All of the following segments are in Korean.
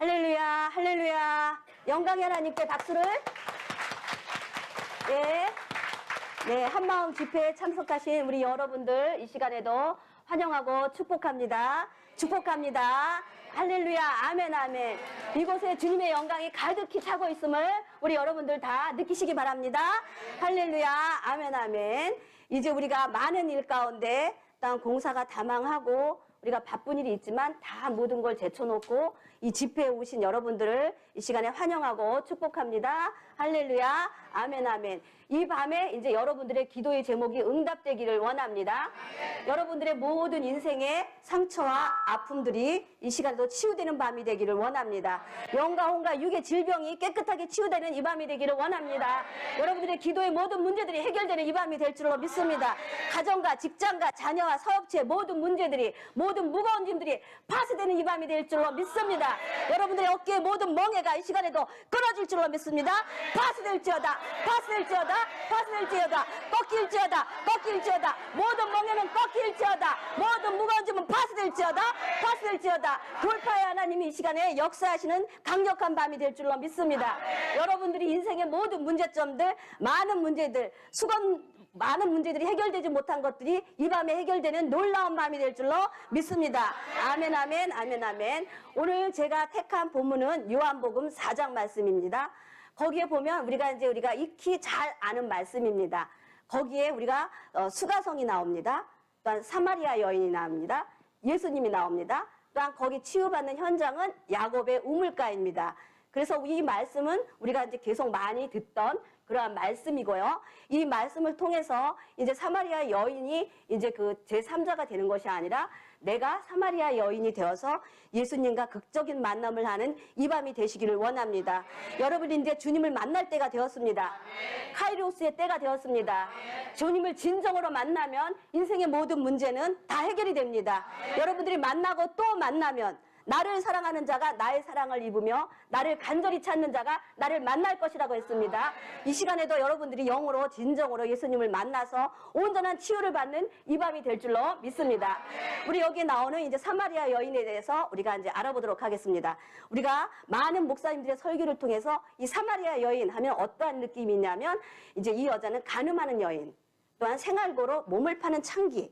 할렐루야, 할렐루야. 영광의 하나님께 박수를. 예. 네, 한마음 집회에 참석하신 우리 여러분들 이 시간에도 환영하고 축복합니다. 축복합니다. 할렐루야, 아멘, 아멘. 이곳에 주님의 영광이 가득히 차고 있음을 우리 여러분들 다 느끼시기 바랍니다. 할렐루야, 아멘, 아멘. 이제 우리가 많은 일 가운데 땅 공사가 다망하고 우리가 바쁜 일이 있지만 다 모든 걸 제쳐놓고 이 집회에 오신 여러분들을 이 시간에 환영하고 축복합니다. 할렐루야, 아멘, 아멘. 이 밤에 이제 여러분들의 기도의 제목이 응답되기를 원합니다. 여러분들의 모든 인생의 상처와 아픔들이 이 시간에도 치유되는 밤이 되기를 원합니다. 영과 혼과 육의 질병이 깨끗하게 치유되는 이 밤이 되기를 원합니다. 여러분들의 기도의 모든 문제들이 해결되는 이 밤이 될 줄로 믿습니다. 가정과 직장과 자녀와 사업체 모든 문제들이 모든 무거운 짐들이 파쇄되는 이 밤이 될 줄로 믿습니다. 여러분들의 어깨의 모든 멍해가 이 시간에도 끊어질 줄로 믿습니다. 파쇄될지어다, 파쇄될지어다, 파쇄될지어다, 꺾일지어다, 꺾일지어다. 모든 멍해는 꺾일지어다. 모든 무거운 짐은 파쇄될지어다, 파쇄될지어다. 돌파의 하나님이 이 시간에 역사하시는 강력한 밤이 될 줄로 믿습니다. 여러분들이 인생의 모든 문제점들, 많은 문제들, 많은 문제들이 해결되지 못한 것들이 이 밤에 해결되는 놀라운 밤이 될 줄로 믿습니다. 아멘, 아멘, 아멘, 아멘. 오늘 제가 택한 본문은 요한복음 4장 말씀입니다. 거기에 보면 우리가 익히 잘 아는 말씀입니다. 거기에 우리가 수가성이 나옵니다. 또한 사마리아 여인이 나옵니다. 예수님이 나옵니다. 또한 거기 치유받는 현장은 야곱의 우물가입니다. 그래서 이 말씀은 우리가 이제 계속 많이 듣던 그러한 말씀이고요. 이 말씀을 통해서 이제 사마리아 여인이 이제 그 제3자가 되는 것이 아니라 내가 사마리아 여인이 되어서 예수님과 극적인 만남을 하는 이 밤이 되시기를 원합니다. 여러분이 이제 주님을 만날 때가 되었습니다. 카이로스의 때가 되었습니다. 주님을 진정으로 만나면 인생의 모든 문제는 다 해결이 됩니다. 여러분들이 만나고 또 만나면 나를 사랑하는 자가 나의 사랑을 입으며 나를 간절히 찾는 자가 나를 만날 것이라고 했습니다. 이 시간에도 여러분들이 영으로 진정으로 예수님을 만나서 온전한 치유를 받는 이 밤이 될 줄로 믿습니다. 우리 여기 나오는 이제 사마리아 여인에 대해서 우리가 이제 알아보도록 하겠습니다. 우리가 많은 목사님들의 설교를 통해서 이 사마리아 여인 하면 어떠한 느낌이 있냐면 이제 이 여자는 간음하는 여인, 또한 생활고로 몸을 파는 창기,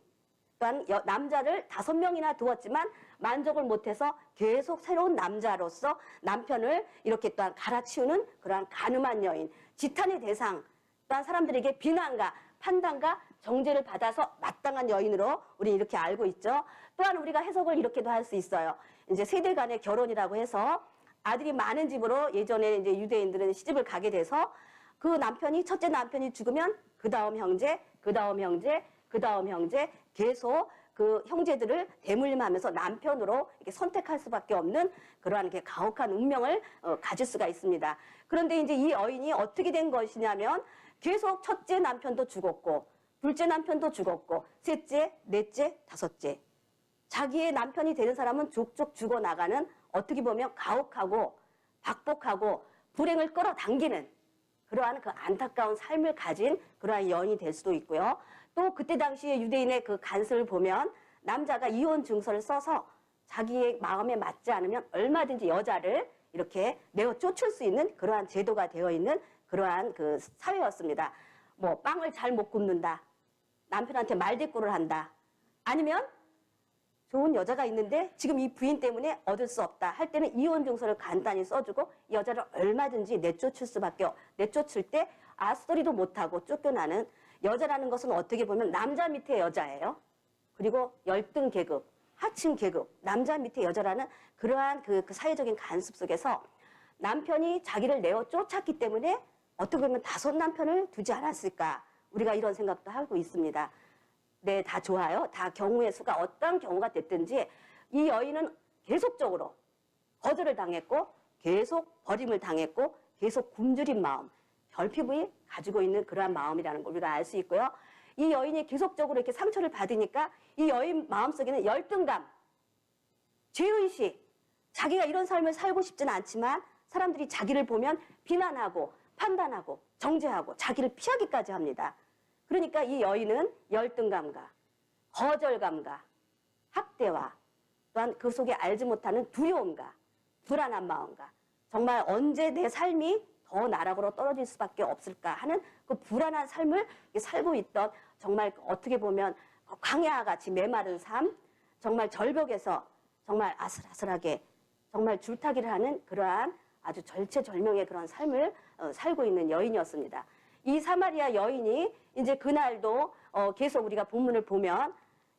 또한 남자를 5명이나 두었지만 만족을 못해서 계속 새로운 남자로서 남편을 이렇게 또한 갈아치우는 그러한 간음한 여인, 지탄의 대상, 또한 사람들에게 비난과 판단과 정죄를 받아서 마땅한 여인으로 우리 이렇게 알고 있죠. 또한 우리가 해석을 이렇게도 할 수 있어요. 이제 세대 간의 결혼이라고 해서 아들이 많은 집으로 예전에 이제 유대인들은 시집을 가게 돼서 그 남편이, 첫째 남편이 죽으면 그 다음 형제, 그 다음 형제, 그 다음 형제 계속 그 형제들을 대물림하면서 남편으로 이렇게 선택할 수밖에 없는 그러한 이렇게 가혹한 운명을 가질 수가 있습니다. 그런데 이제 이 여인이 어떻게 된 것이냐면 계속 첫째 남편도 죽었고 둘째 남편도 죽었고 셋째, 넷째, 다섯째. 자기의 남편이 되는 사람은 족족 죽어나가는 어떻게 보면 가혹하고 박복하고 불행을 끌어당기는 그러한 그 안타까운 삶을 가진 그러한 여인이 될 수도 있고요. 또 그때 당시에 유대인의 그 간섭을 보면 남자가 이혼 증서를 써서 자기의 마음에 맞지 않으면 얼마든지 여자를 이렇게 내어 쫓을 수 있는 그러한 제도가 되어 있는 그러한 그 사회였습니다. 뭐 빵을 잘 못 굽는다. 남편한테 말대꾸를 한다. 아니면 좋은 여자가 있는데 지금 이 부인 때문에 얻을 수 없다 할 때는 이혼 증서를 간단히 써주고 여자를 얼마든지 내쫓을 때 아스토리도 못하고 쫓겨나는 여자라는 것은 어떻게 보면 남자 밑에 여자예요. 그리고 열등 계급, 하층 계급, 남자 밑에 여자라는 그러한 그 사회적인 간섭 속에서 남편이 자기를 내어 쫓았기 때문에 어떻게 보면 5남편을 두지 않았을까 우리가 이런 생각도 하고 있습니다. 네, 다 좋아요. 다 경우의 수가 어떤 경우가 됐든지 이 여인은 계속적으로 거절을 당했고 계속 버림을 당했고 계속 굶주린 마음, 결핍이 가지고 있는 그러한 마음이라는 걸 우리가 알 수 있고요. 이 여인이 계속적으로 이렇게 상처를 받으니까 이 여인 마음속에는 열등감, 죄의식, 자기가 이런 삶을 살고 싶지는 않지만 사람들이 자기를 보면 비난하고 판단하고 정죄하고 자기를 피하기까지 합니다. 그러니까 이 여인은 열등감과 거절감과 학대와 또한 그 속에 알지 못하는 두려움과 불안한 마음과 정말 언제 내 삶이 더 나락으로 떨어질 수밖에 없을까 하는 그 불안한 삶을 살고 있던 정말 어떻게 보면 광야 같이 메마른 삶, 정말 절벽에서 정말 아슬아슬하게 정말 줄타기를 하는 그러한 아주 절체절명의 그런 삶을 살고 있는 여인이었습니다. 이 사마리아 여인이 이제 그날도 계속 우리가 본문을 보면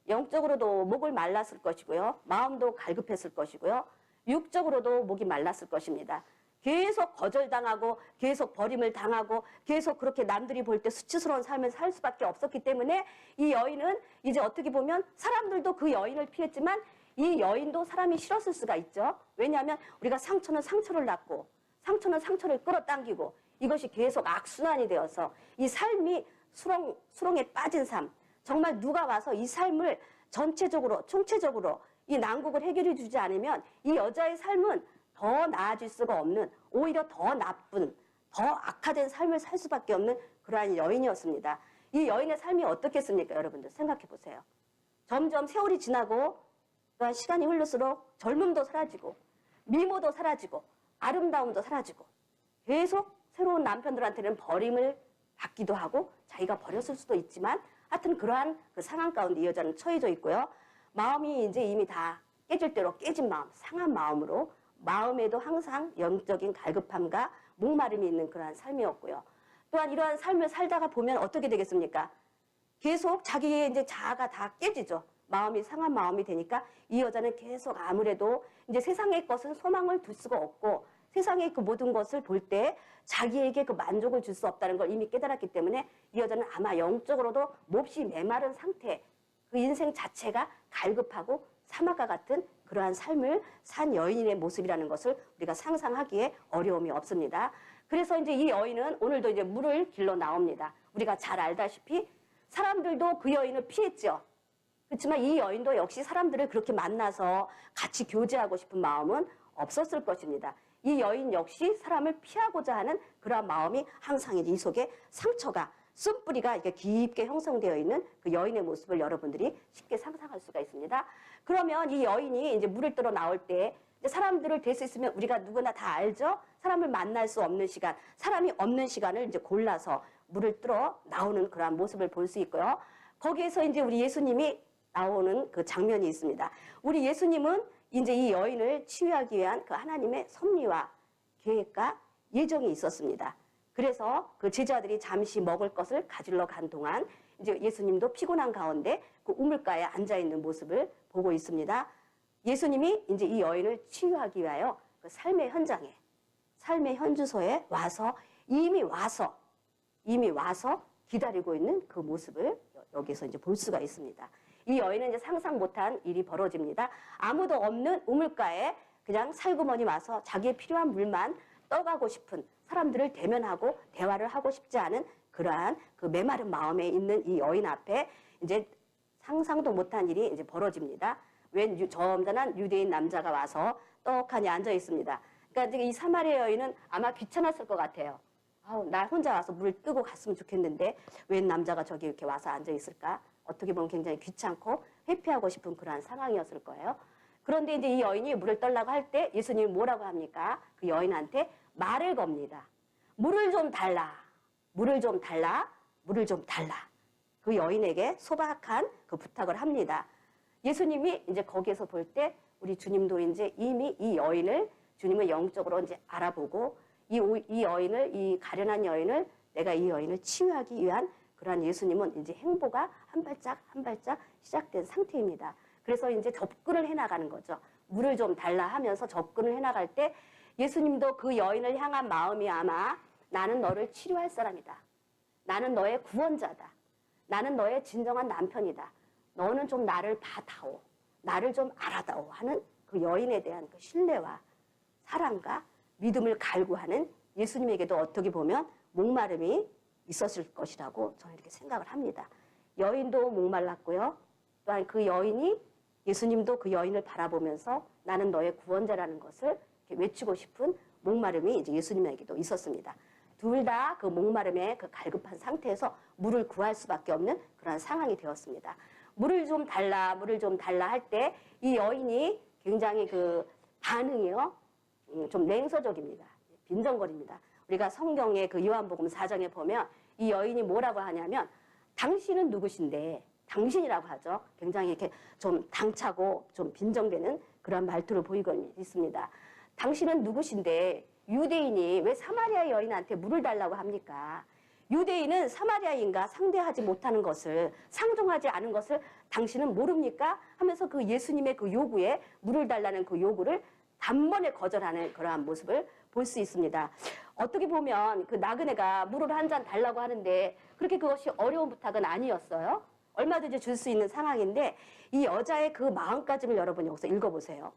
영적으로도 목을 말랐을 것이고요. 마음도 갈급했을 것이고요. 육적으로도 목이 말랐을 것입니다. 계속 거절당하고 계속 버림을 당하고 계속 그렇게 남들이 볼 때 수치스러운 삶을 살 수밖에 없었기 때문에 이 여인은 이제 어떻게 보면 사람들도 그 여인을 피했지만 이 여인도 사람이 싫었을 수가 있죠. 왜냐하면 우리가 상처는 상처를 낳고 상처는 상처를 끌어당기고 이것이 계속 악순환이 되어서 이 삶이 수렁에 빠진 삶, 정말 누가 와서 이 삶을 전체적으로 총체적으로 이 난국을 해결해 주지 않으면 이 여자의 삶은 더 나아질 수가 없는, 오히려 더 나쁜, 더 악화된 삶을 살 수밖에 없는 그러한 여인이었습니다. 이 여인의 삶이 어떻겠습니까? 여러분들 생각해 보세요. 점점 세월이 지나고 또한 시간이 흐를수록 젊음도 사라지고 미모도 사라지고 아름다움도 사라지고 계속 새로운 남편들한테는 버림을 받기도 하고 자기가 버렸을 수도 있지만 하여튼 그러한 그 상황 가운데 이 여자는 처해져 있고요. 마음이 이제 이미 다 깨질 대로 깨진 마음, 상한 마음으로 마음에도 항상 영적인 갈급함과 목마름이 있는 그러한 삶이었고요. 또한 이러한 삶을 살다가 보면 어떻게 되겠습니까? 계속 자기의 이제 자아가 다 깨지죠. 마음이 상한 마음이 되니까 이 여자는 계속 아무래도 이제 세상의 것은 소망을 둘 수가 없고 세상의 그 모든 것을 볼 때 자기에게 그 만족을 줄 수 없다는 걸 이미 깨달았기 때문에 이 여자는 아마 영적으로도 몹시 메마른 상태, 그 인생 자체가 갈급하고 사막과 같은 그러한 삶을 산 여인의 모습이라는 것을 우리가 상상하기에 어려움이 없습니다. 그래서 이제 이 여인은 오늘도 이제 물을 길러 나옵니다. 우리가 잘 알다시피 사람들도 그 여인을 피했죠. 그렇지만 이 여인도 역시 사람들을 그렇게 만나서 같이 교제하고 싶은 마음은 없었을 것입니다. 이 여인 역시 사람을 피하고자 하는 그러한 마음이 항상 이 속에 상처가, 쓴뿌리가 이렇게 깊게 형성되어 있는 그 여인의 모습을 여러분들이 쉽게 상상할 수가 있습니다. 그러면 이 여인이 이제 물을 떠러 나올 때 사람들을 될 수 있으면 우리가 누구나 다 알죠? 사람을 만날 수 없는 시간, 사람이 없는 시간을 이제 골라서 물을 떠러 나오는 그러한 모습을 볼 수 있고요. 거기에서 이제 우리 예수님이 나오는 그 장면이 있습니다. 우리 예수님은 이제 이 여인을 치유하기 위한 그 하나님의 섭리와 계획과 예정이 있었습니다. 그래서 그 제자들이 잠시 먹을 것을 가지러 간 동안 이제 예수님도 피곤한 가운데 그 우물가에 앉아 있는 모습을 보고 있습니다. 예수님이 이제 이 여인을 치유하기 위하여 그 삶의 현장에, 삶의 현주소에 이미 와서 기다리고 있는 그 모습을 여기서 이제 볼 수가 있습니다. 이 여인은 이제 상상 못한 일이 벌어집니다. 아무도 없는 우물가에 그냥 살구머니 와서 자기의 필요한 물만 떠가고 싶은, 사람들을 대면하고 대화를 하고 싶지 않은 그러한 그 메마른 마음에 있는 이 여인 앞에 이제 상상도 못한 일이 이제 벌어집니다. 웬 점잖은 유대인 남자가 와서 떡하니 앉아 있습니다. 그러니까 이 사마리아 여인은 아마 귀찮았을 것 같아요. 나 혼자 와서 물을 뜨고 갔으면 좋겠는데 웬 남자가 저기 이렇게 와서 앉아 있을까? 어떻게 보면 굉장히 귀찮고 회피하고 싶은 그러한 상황이었을 거예요. 그런데 이제 이 여인이 물을 떨라고 할 때 예수님이 뭐라고 합니까? 그 여인한테 말을 겁니다. 물을 좀 달라. 물을 좀 달라. 물을 좀 달라. 그 여인에게 소박한 그 부탁을 합니다. 예수님이 이제 거기에서 볼 때 우리 주님도 이제 이미 이 여인을 주님을 영적으로 이제 알아보고 이 여인을, 이 가련한 여인을, 내가 이 여인을 치유하기 위한 그러한 예수님은 이제 행보가 한 발짝 한 발짝 시작된 상태입니다. 그래서 이제 접근을 해나가는 거죠. 물을 좀 달라 하면서 접근을 해나갈 때 예수님도 그 여인을 향한 마음이 아마 나는 너를 치료할 사람이다. 나는 너의 구원자다. 나는 너의 진정한 남편이다. 너는 좀 나를 봐다오. 나를 좀 알아다오 하는 그 여인에 대한 그 신뢰와 사랑과 믿음을 갈구하는 예수님에게도 어떻게 보면 목마름이 있었을 것이라고 저는 이렇게 생각을 합니다. 여인도 목말랐고요. 또한 그 여인이 예수님도 그 여인을 바라보면서 나는 너의 구원자라는 것을 외치고 싶은 목마름이 이제 예수님에게도 있었습니다. 둘 다 그 목마름의 그 갈급한 상태에서 물을 구할 수밖에 없는 그런 상황이 되었습니다. 물을 좀 달라, 물을 좀 달라 할 때 이 여인이 굉장히 그 반응이요. 좀 냉소적입니다. 빈정거립니다. 우리가 성경의 그 요한복음 4장에 보면 이 여인이 뭐라고 하냐면 당신은 누구신데, 당신이라고 하죠. 굉장히 이렇게 좀 당차고 좀 빈정되는 그런 말투를 보이고 있습니다. 당신은 누구신데 유대인이 왜 사마리아 여인한테 물을 달라고 합니까? 유대인은 사마리아인과 상대하지 못하는 것을, 상종하지 않은 것을 당신은 모릅니까? 하면서 그 예수님의 그 요구에 물을 달라는 그 요구를 단번에 거절하는 그러한 모습을 볼 수 있습니다. 어떻게 보면 그 나그네가 물을 한 잔 달라고 하는데 그렇게 그것이 어려운 부탁은 아니었어요. 얼마든지 줄 수 있는 상황인데 이 여자의 그 마음가짐을 여러분이 여기서 읽어보세요.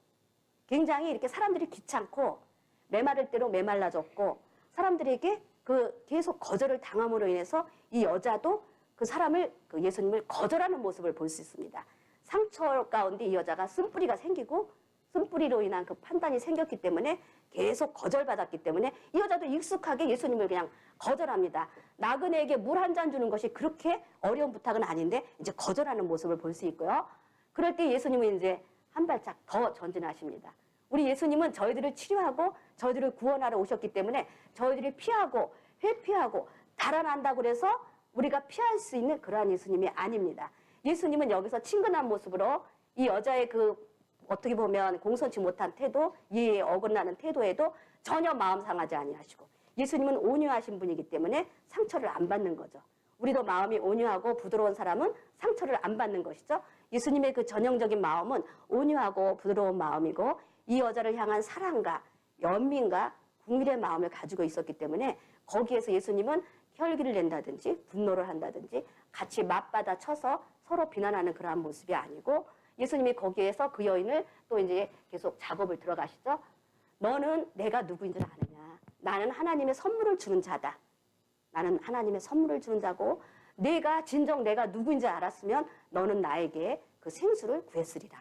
굉장히 이렇게 사람들이 귀찮고 메마를 대로 메말라졌고 사람들에게 그 계속 거절을 당함으로 인해서 이 여자도 그 사람을, 그 예수님을 거절하는 모습을 볼 수 있습니다. 상처 가운데 이 여자가 쓴뿌리가 생기고 쓴뿌리로 인한 그 판단이 생겼기 때문에 계속 거절받았기 때문에 이 여자도 익숙하게 예수님을 그냥 거절합니다. 나그네에게 물 한 잔 주는 것이 그렇게 어려운 부탁은 아닌데 이제 거절하는 모습을 볼 수 있고요. 그럴 때 예수님은 이제 한 발짝 더 전진하십니다. 우리 예수님은 저희들을 치료하고 저희들을 구원하러 오셨기 때문에 저희들이 피하고 회피하고 달아난다고 그래서 우리가 피할 수 있는 그러한 예수님이 아닙니다. 예수님은 여기서 친근한 모습으로 이 여자의 그 어떻게 보면 공손치 못한 태도, 이에 어긋나는 태도에도 전혀 마음 상하지 아니하시고 예수님은 온유하신 분이기 때문에 상처를 안 받는 거죠. 우리도 마음이 온유하고 부드러운 사람은 상처를 안 받는 것이죠. 예수님의 그 전형적인 마음은 온유하고 부드러운 마음이고 이 여자를 향한 사랑과 연민과 국밀의 마음을 가지고 있었기 때문에 거기에서 예수님은 혈기를 낸다든지 분노를 한다든지 같이 맞받아 쳐서 서로 비난하는 그러한 모습이 아니고 예수님이 거기에서 그 여인을 또 이제 계속 작업을 들어가시죠. 너는 내가 누구인 줄 아느냐. 나는 하나님의 선물을 주는 자다. 나는 하나님의 선물을 주는 자고 내가 진정 내가 누구인 줄 알았으면 너는 나에게 그 생수를 구했으리라.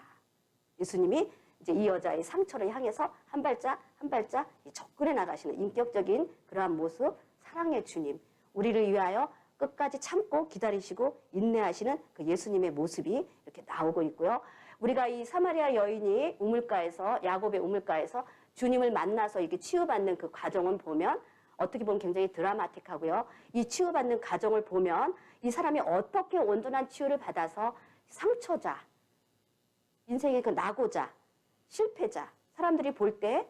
예수님이 이제 이 여자의 상처를 향해서 한 발짝 한 발짝 접근해 나가시는 인격적인 그러한 모습, 사랑의 주님, 우리를 위하여 끝까지 참고 기다리시고 인내하시는 그 예수님의 모습이 이렇게 나오고 있고요. 우리가 이 사마리아 여인이 우물가에서, 야곱의 우물가에서 주님을 만나서 이렇게 치유받는 그 과정을 보면 어떻게 보면 굉장히 드라마틱하고요. 이 치유받는 과정을 보면 이 사람이 어떻게 온전한 치유를 받아서 상처자, 인생의 그 낙오자, 실패자, 사람들이 볼 때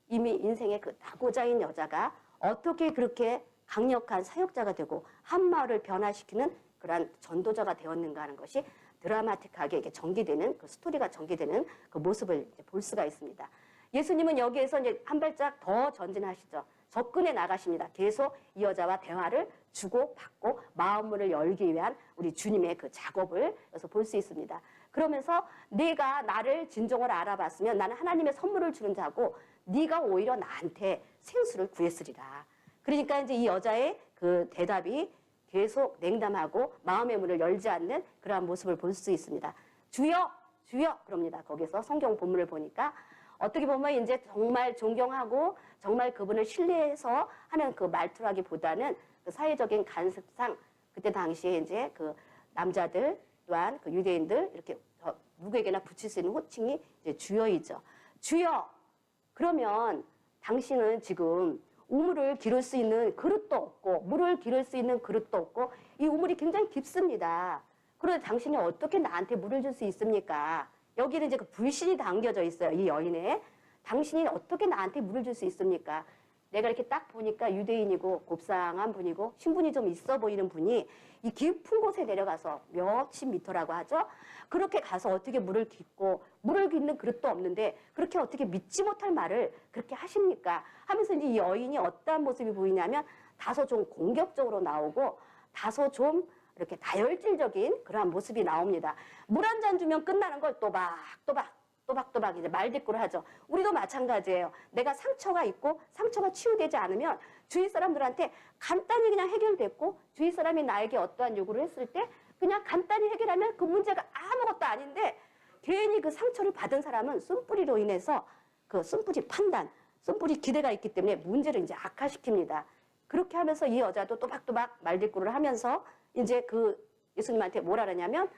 이미 인생의 그 낙오자인 여자가 어떻게 그렇게 강력한 사역자가 되고 한 마을을 변화시키는 그러한 전도자가 되었는가 하는 것이 드라마틱하게 이렇게 전개되는 그 스토리가 전개되는 그 모습을 이제 볼 수가 있습니다. 예수님은 여기에서 이제 한 발짝 더 전진하시죠. 접근해 나가십니다. 계속 이 여자와 대화를 주고받고 마음문을 열기 위한 우리 주님의 그 작업을 여기서 볼 수 있습니다. 그러면서 네가 나를 진정으로 알아봤으면 나는 하나님의 선물을 주는 자고 네가 오히려 나한테 생수를 구했으리라. 그러니까 이제 이 여자의 그 대답이 계속 냉담하고 마음의 문을 열지 않는 그러한 모습을 볼 수 있습니다. 주여, 주여, 그럽니다. 거기서 성경 본문을 보니까 어떻게 보면 이제 정말 존경하고 정말 그분을 신뢰해서 하는 그 말투라기보다는 그 사회적인 간섭상 그때 당시에 이제 그 남자들 또한 그 유대인들 이렇게 누구에게나 붙일 수 있는 호칭이 이제 주여이죠. 주여, 그러면 당신은 지금 우물을 기를 수 있는 그릇도 없고 물을 기를 수 있는 그릇도 없고 이 우물이 굉장히 깊습니다. 그런데 당신이 어떻게 나한테 물을 줄 수 있습니까? 여기는 이제 그 불신이 담겨져 있어요. 이 여인에. 당신이 어떻게 나한테 물을 줄 수 있습니까? 내가 이렇게 딱 보니까 유대인이고 곱상한 분이고 신분이 좀 있어 보이는 분이 이 깊은 곳에 내려가서 몇십 미터라고 하죠. 그렇게 가서 어떻게 물을 깃고 물을 깃는 그릇도 없는데 그렇게 어떻게 믿지 못할 말을 그렇게 하십니까? 하면서 이제 이 여인이 어떠한 모습이 보이냐면 다소 좀 공격적으로 나오고 다소 좀 이렇게 다혈질적인 그러한 모습이 나옵니다. 물 한 잔 주면 끝나는 걸 또박또박 이제 말대꾸를 하죠. 우리도 마찬가지예요. 내가 상처가 있고 상처가 치유되지 않으면 주위 사람들한테 간단히 그냥 해결됐고 주위 사람이 나에게 어떠한 요구를 했을 때 그냥 간단히 해결하면 그 문제가 아무것도 아닌데 괜히 그 상처를 받은 사람은 쓴뿌리로 인해서 그 쓴뿌리 판단, 쓴뿌리 기대가 있기 때문에 문제를 이제 악화시킵니다. 그렇게 하면서 이 여자도 또박또박 말대꾸를 하면서 이제 그 예수님한테 뭐라 그러냐면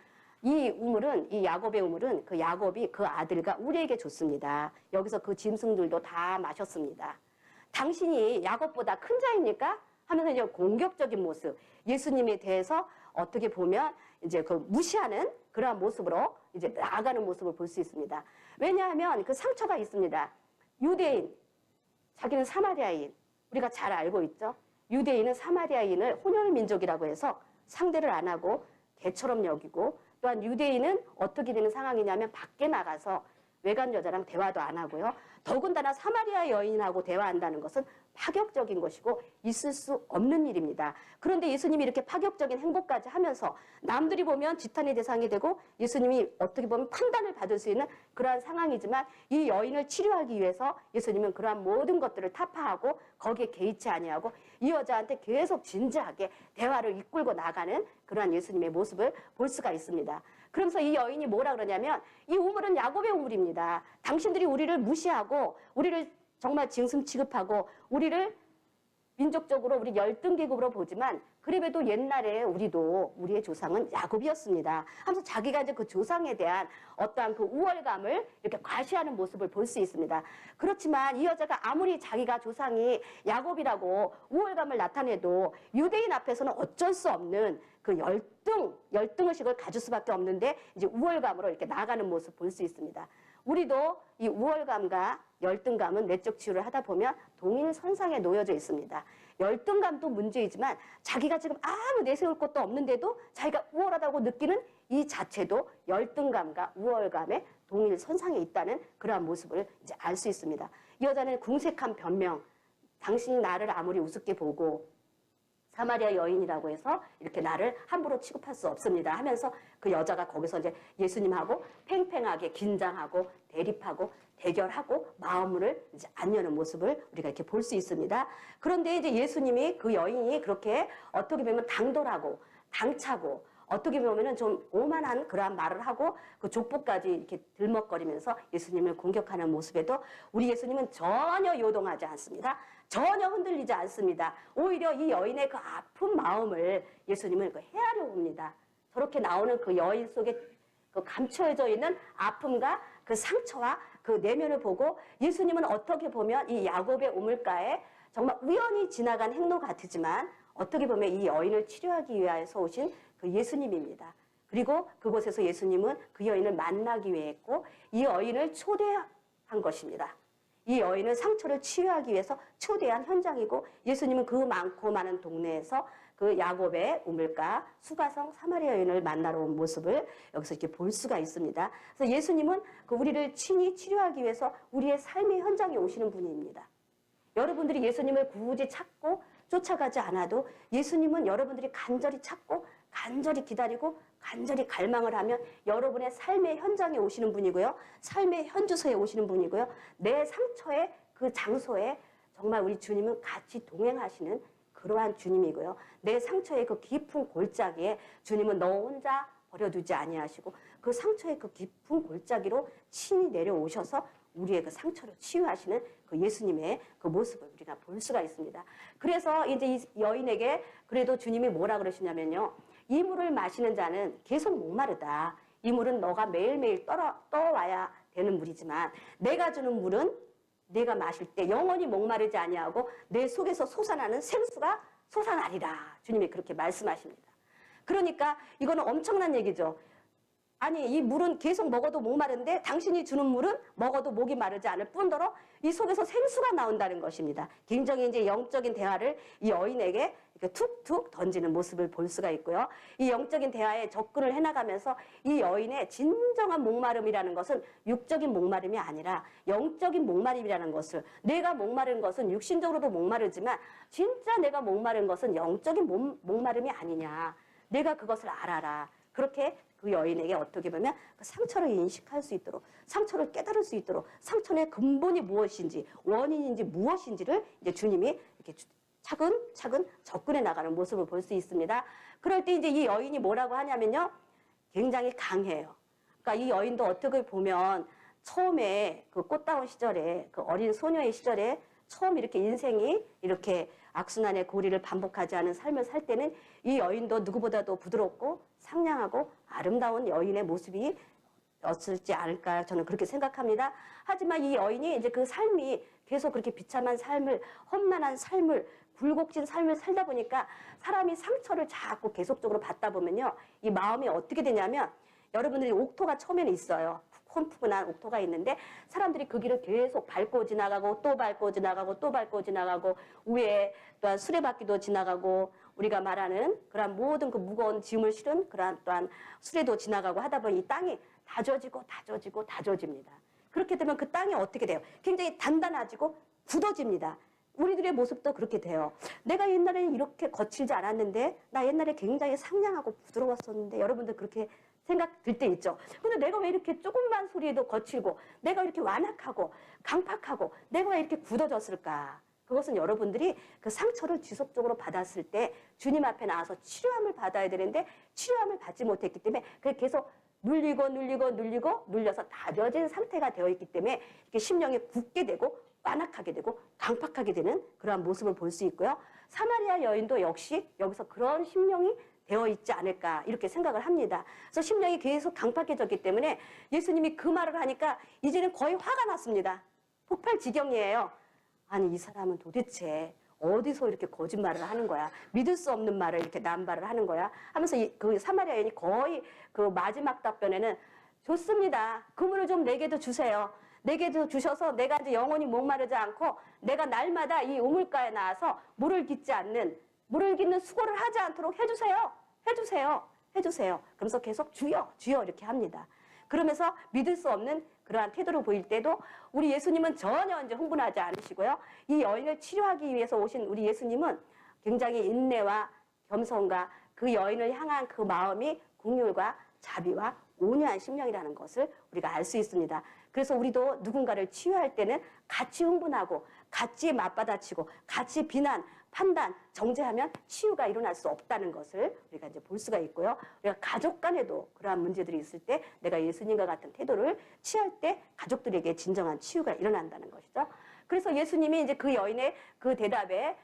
이 우물은, 이 야곱의 우물은 그 야곱이 그 아들과 우리에게 줬습니다. 여기서 그 짐승들도 다 마셨습니다. 당신이 야곱보다 큰 자입니까? 하면서 이제 공격적인 모습, 예수님에 대해서 어떻게 보면 이제 그 무시하는 그러한 모습으로 이제 나아가는 모습을 볼 수 있습니다. 왜냐하면 그 상처가 있습니다. 유대인, 자기는 사마리아인, 우리가 잘 알고 있죠. 유대인은 사마리아인을 혼혈 민족이라고 해서 상대를 안 하고 개처럼 여기고, 또한 유대인은 어떻게 되는 상황이냐면 밖에 나가서 외간 여자랑 대화도 안 하고요. 더군다나 사마리아 여인하고 대화한다는 것은 파격적인 것이고 있을 수 없는 일입니다. 그런데 예수님이 이렇게 파격적인 행보까지 하면서 남들이 보면 지탄의 대상이 되고 예수님이 어떻게 보면 판단을 받을 수 있는 그러한 상황이지만 이 여인을 치료하기 위해서 예수님은 그러한 모든 것들을 타파하고 거기에 개의치 아니하고 이 여자한테 계속 진지하게 대화를 이끌고 나가는 그러한 예수님의 모습을 볼 수가 있습니다. 그러면서 이 여인이 뭐라 그러냐면 이 우물은 야곱의 우물입니다. 당신들이 우리를 무시하고 우리를 정말 짐승 취급하고 우리를 민족적으로 우리 열등계급으로 보지만 그래도 옛날에 우리의 조상은 야곱이었습니다. 하면서 자기가 이제 그 조상에 대한 어떠한 그 우월감을 이렇게 과시하는 모습을 볼 수 있습니다. 그렇지만 이 여자가 아무리 자기가 조상이 야곱이라고 우월감을 나타내도 유대인 앞에서는 어쩔 수 없는 그 열등의식을 가질 수밖에 없는데 이제 우월감으로 이렇게 나아가는 모습 볼 수 있습니다. 우리도 이 우월감과 열등감은 내적 치유를 하다 보면 동일선상에 놓여져 있습니다. 열등감도 문제이지만 자기가 지금 아무 내세울 것도 없는데도 자기가 우월하다고 느끼는 이 자체도 열등감과 우월감의 동일선상에 있다는 그러한 모습을 이제 알 수 있습니다. 이 여자는 궁색한 변명, 당신이 나를 아무리 우습게 보고 사마리아 여인이라고 해서 이렇게 나를 함부로 취급할 수 없습니다 하면서 그 여자가 거기서 이제 예수님하고 팽팽하게 긴장하고 대립하고 대결하고 마음을 이제 안 여는 모습을 우리가 이렇게 볼 수 있습니다. 그런데 이제 예수님이 그 여인이 그렇게 어떻게 보면 당돌하고 당차고 어떻게 보면은 좀 오만한 그러한 말을 하고 그 족보까지 이렇게 들먹거리면서 예수님을 공격하는 모습에도 우리 예수님은 전혀 요동하지 않습니다. 전혀 흔들리지 않습니다. 오히려 이 여인의 그 아픈 마음을 예수님은 그 헤아려 봅니다. 저렇게 나오는 그 여인 속에 그 감춰져 있는 아픔과 그 상처와 그 내면을 보고 예수님은 어떻게 보면 이 야곱의 우물가에 정말 우연히 지나간 행로 같지만 어떻게 보면 이 여인을 치료하기 위해서 오신 그 예수님입니다. 그리고 그곳에서 예수님은 그 여인을 만나기 위해 했고 이 여인을 초대한 것입니다. 이 여인을 상처를 치유하기 위해서 초대한 현장이고 예수님은 그 많고 많은 동네에서 그 야곱의 우물가 수가성 사마리아 여인을 만나러 온 모습을 여기서 이렇게 볼 수가 있습니다. 그래서 예수님은 그 우리를 친히 치료하기 위해서 우리의 삶의 현장에 오시는 분입니다. 여러분들이 예수님을 굳이 찾고 쫓아가지 않아도 예수님은 여러분들이 간절히 찾고 간절히 기다리고 간절히 갈망을 하면 여러분의 삶의 현장에 오시는 분이고요. 삶의 현주소에 오시는 분이고요. 내 상처의 그 장소에 정말 우리 주님은 같이 동행하시는 그러한 주님이고요. 내 상처의 그 깊은 골짜기에 주님은 너 혼자 버려두지 아니하시고 그 상처의 그 깊은 골짜기로 친히 내려오셔서 우리의 그 상처를 치유하시는 그 예수님의 그 모습을 우리가 볼 수가 있습니다. 그래서 이제 이 여인에게 그래도 주님이 뭐라 그러시냐면요. 이 물을 마시는 자는 계속 목마르다. 이 물은 너가 매일매일 떠와야 되는 물이지만 내가 주는 물은 내가 마실 때 영원히 목마르지 아니하고 내 속에서 솟아나는 생수가 솟아나리라. 주님이 그렇게 말씀하십니다. 그러니까 이거는 엄청난 얘기죠. 아니 이 물은 계속 먹어도 목마른데 당신이 주는 물은 먹어도 목이 마르지 않을 뿐더러 이 속에서 생수가 나온다는 것입니다. 굉장히 이제 영적인 대화를 이 여인에게 이렇게 툭툭 던지는 모습을 볼 수가 있고요. 이 영적인 대화에 접근을 해나가면서 이 여인의 진정한 목마름이라는 것은 육적인 목마름이 아니라 영적인 목마름이라는 것을 내가 목마른 것은 육신적으로도 목마르지만 진짜 내가 목마른 것은 영적인 목마름이 아니냐. 내가 그것을 알아라. 그렇게 그 여인에게 어떻게 보면 그 상처를 인식할 수 있도록 상처를 깨달을 수 있도록 상처의 근본이 무엇인지 원인인지 무엇인지를 이제 주님이 이렇게 차근차근 접근해 나가는 모습을 볼 수 있습니다. 그럴 때 이제 이 여인이 뭐라고 하냐면요. 굉장히 강해요. 그러니까 이 여인도 어떻게 보면 처음에 그 꽃다운 시절에 그 어린 소녀의 시절에 처음 이렇게 인생이 이렇게 악순환의 고리를 반복하지 않은 삶을 살 때는 이 여인도 누구보다도 부드럽고 상냥하고 아름다운 여인의 모습이 었을지 않을까 저는 그렇게 생각합니다. 하지만 이 여인이 이제 그 삶이 계속 그렇게 비참한 삶을, 험난한 삶을, 굴곡진 삶을 살다 보니까 사람이 상처를 자꾸 계속적으로 받다 보면요, 이 마음이 어떻게 되냐면, 여러분들이 옥토가 처음에는 있어요. 험푸근한 옥토가 있는데 사람들이 그 길을 계속 밟고 지나가고 또 밟고 지나가고 또 밟고 지나가고, 위에 또한 수레바퀴도 지나가고, 우리가 말하는 그러한 모든 그 무거운 짐을 실은 그러한 또한 수레도 지나가고 하다 보니 이 땅이 다져지고 다져지고 다져집니다. 그렇게 되면 그 땅이 어떻게 돼요? 굉장히 단단해지고 굳어집니다. 우리들의 모습도 그렇게 돼요. 내가 옛날에는 이렇게 거칠지 않았는데, 나 옛날에 굉장히 상냥하고 부드러웠었는데, 여러분들 그렇게 생각 들 때 있죠. 근데 내가 왜 이렇게 조금만 소리에도 거칠고, 내가 이렇게 완악하고 강팍하고, 내가 왜 이렇게 굳어졌을까? 그것은 여러분들이 그 상처를 지속적으로 받았을 때 주님 앞에 나와서 치료함을 받아야 되는데 치료함을 받지 못했기 때문에 그게 계속 눌려서 다져진 상태가 되어 있기 때문에 이렇게 심령이 굳게 되고 완악하게 되고 강팍하게 되는 그러한 모습을 볼 수 있고요. 사마리아 여인도 역시 여기서 그런 심령이 되어 있지 않을까 이렇게 생각을 합니다. 그래서 심령이 계속 강팍해졌기 때문에 예수님이 그 말을 하니까 이제는 거의 화가 났습니다. 폭발 지경이에요. 아니, 이 사람은 도대체 어디서 이렇게 거짓말을 하는 거야? 믿을 수 없는 말을 이렇게 남발을 하는 거야? 하면서 그 사마리아 여인이 거의 그 마지막 답변에는, 좋습니다. 그물을 좀 내게도 주세요. 내게도 주셔서 내가 이제 영원히 목마르지 않고 내가 날마다 이 우물가에 나와서 물을 깃는 수고를 하지 않도록 해주세요. 해주세요. 해주세요. 그러면서 계속 주여, 주여 이렇게 합니다. 그러면서 믿을 수 없는 그러한 태도를 보일 때도 우리 예수님은 전혀 이제 흥분하지 않으시고요. 이 여인을 치료하기 위해서 오신 우리 예수님은 굉장히 인내와 겸손과 그 여인을 향한 그 마음이 긍휼과 자비와 온유한 심령이라는 것을 우리가 알 수 있습니다. 그래서 우리도 누군가를 치유할 때는 같이 흥분하고 같이 맞받아치고 같이 비난, 판단, 정죄하면 치유가 일어날 수 없다는 것을 우리가 이제 볼 수가 있고요. 우리가 가족 간에도 그러한 문제들이 있을 때 내가 예수님과 같은 태도를 취할 때 가족들에게 진정한 치유가 일어난다는 것이죠. 그래서 예수님이 이제 그 여인의 그 대답에,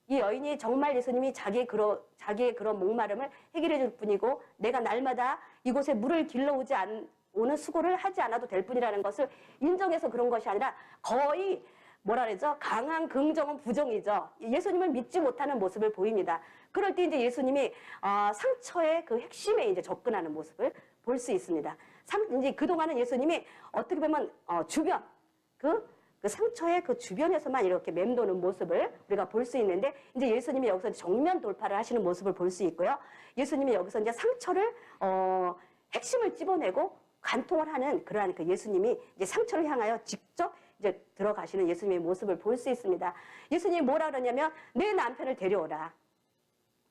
이 여인이 정말 예수님이 자기의 그런 목마름을 해결해 줄 뿐이고 내가 날마다 이곳에 물을 오는 수고를 하지 않아도 될 뿐이라는 것을 인정해서 그런 것이 아니라 거의 뭐라 그러죠? 강한 긍정은 부정이죠. 예수님을 믿지 못하는 모습을 보입니다. 그럴 때 이제 예수님이 상처의 그 핵심에 이제 접근하는 모습을 볼 수 있습니다. 이제 그동안은 예수님이 어떻게 보면 주변, 그 상처의 그 주변에서만 이렇게 맴도는 모습을 우리가 볼 수 있는데, 이제 예수님이 여기서 정면 돌파를 하시는 모습을 볼 수 있고요. 예수님이 여기서 이제 상처를 핵심을 찝어내고 관통을 하는 그러한 그 예수님이 이제 상처를 향하여 직접 이제 들어가시는 예수님의 모습을 볼 수 있습니다. 예수님이 뭐라 그러냐면, 내 남편을 데려오라.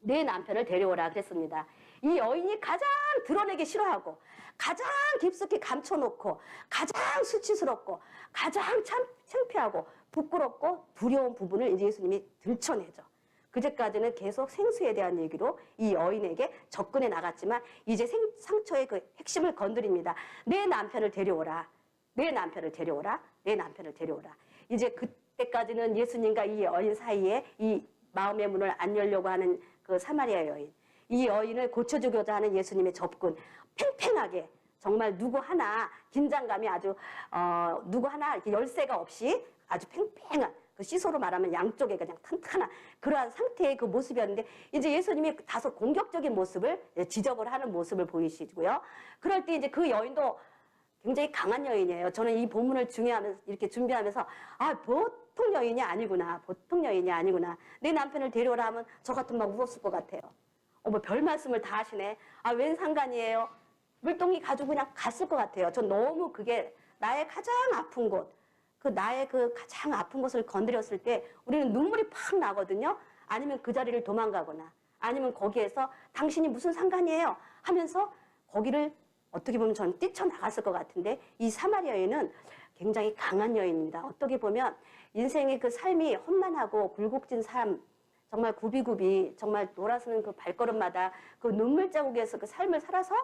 내 남편을 데려오라 그랬습니다. 이 여인이 가장 드러내기 싫어하고 가장 깊숙이 감춰놓고 가장 수치스럽고 가장 창피하고 부끄럽고 두려운 부분을 이제 예수님이 들춰내죠. 그제까지는 계속 생수에 대한 얘기로 이 여인에게 접근해 나갔지만 이제 상처의 그 핵심을 건드립니다. 내 남편을 데려오라. 내 남편을 데려오라. 내 남편을 데려오라. 이제 그때까지는 예수님과 이 여인 사이에 이 마음의 문을 안 열려고 하는 그 사마리아 여인, 이 여인을 고쳐주고자 하는 예수님의 접근, 팽팽하게 정말 누구 하나 긴장감이 아주 누구 하나 이렇게 열세가 없이 아주 팽팽한, 그 시소로 말하면 양쪽에 그냥 탄탄한 그러한 상태의 그 모습이었는데, 이제 예수님이 다소 공격적인 모습을 지적을 하는 모습을 보이시고요. 그럴 때 이제 그 여인도 굉장히 강한 여인이에요. 저는 이 본문을 이렇게 준비하면서 보통 여인이 아니구나. 보통 여인이 아니구나. 내 남편을 데려오라 하면 저 같으면 막 울었을 것 같아요. 별 말씀을 다 하시네. 웬 상관이에요. 물동이 가지고 그냥 갔을 것 같아요. 전 너무 그게 나의 가장 아픈 곳, 나의 그 가장 아픈 것을 건드렸을 때 우리는 눈물이 팍 나거든요. 아니면 그 자리를 도망가거나 아니면 거기에서 당신이 무슨 상관이에요 하면서 거기를 어떻게 보면 저는 뛰쳐나갔을 것 같은데, 이 사마리아 여인은 굉장히 강한 여인입니다. 어떻게 보면 인생의 그 삶이 험난하고 굴곡진 삶, 정말 굽이굽이 정말 돌아서는 그 발걸음마다 그 눈물 자국에서 그 삶을 살아서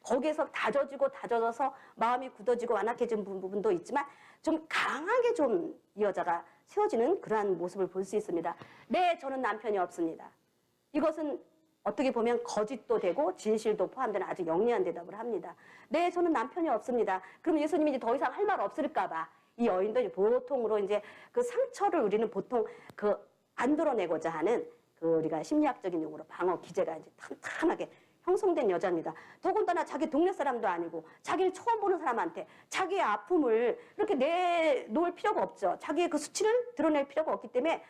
거기에서 다져져서 마음이 굳어지고 완악해진 부분도 있지만 좀 강하게 좀 이 여자가 세워지는 그러한 모습을 볼 수 있습니다. 네, 저는 남편이 없습니다. 이것은 어떻게 보면 거짓도 되고 진실도 포함되는 아주 영리한 대답을 합니다. 네, 저는 남편이 없습니다. 그럼 예수님이 이제 더 이상 할 말 없을까 봐 이 여인도 이제 보통으로 이제 그 상처를 우리는 보통 그 안 드러내고자 하는 그 우리가 심리학적인 용어로 방어 기제가 이제 탄탄하게 형성된 여자입니다. 더군다나 자기 동네 사람도 아니고 자기를 처음 보는 사람한테 자기의 아픔을 그렇게 내놓을 필요가 없죠. 자기의 그 수치를 드러낼 필요가 없기 때문에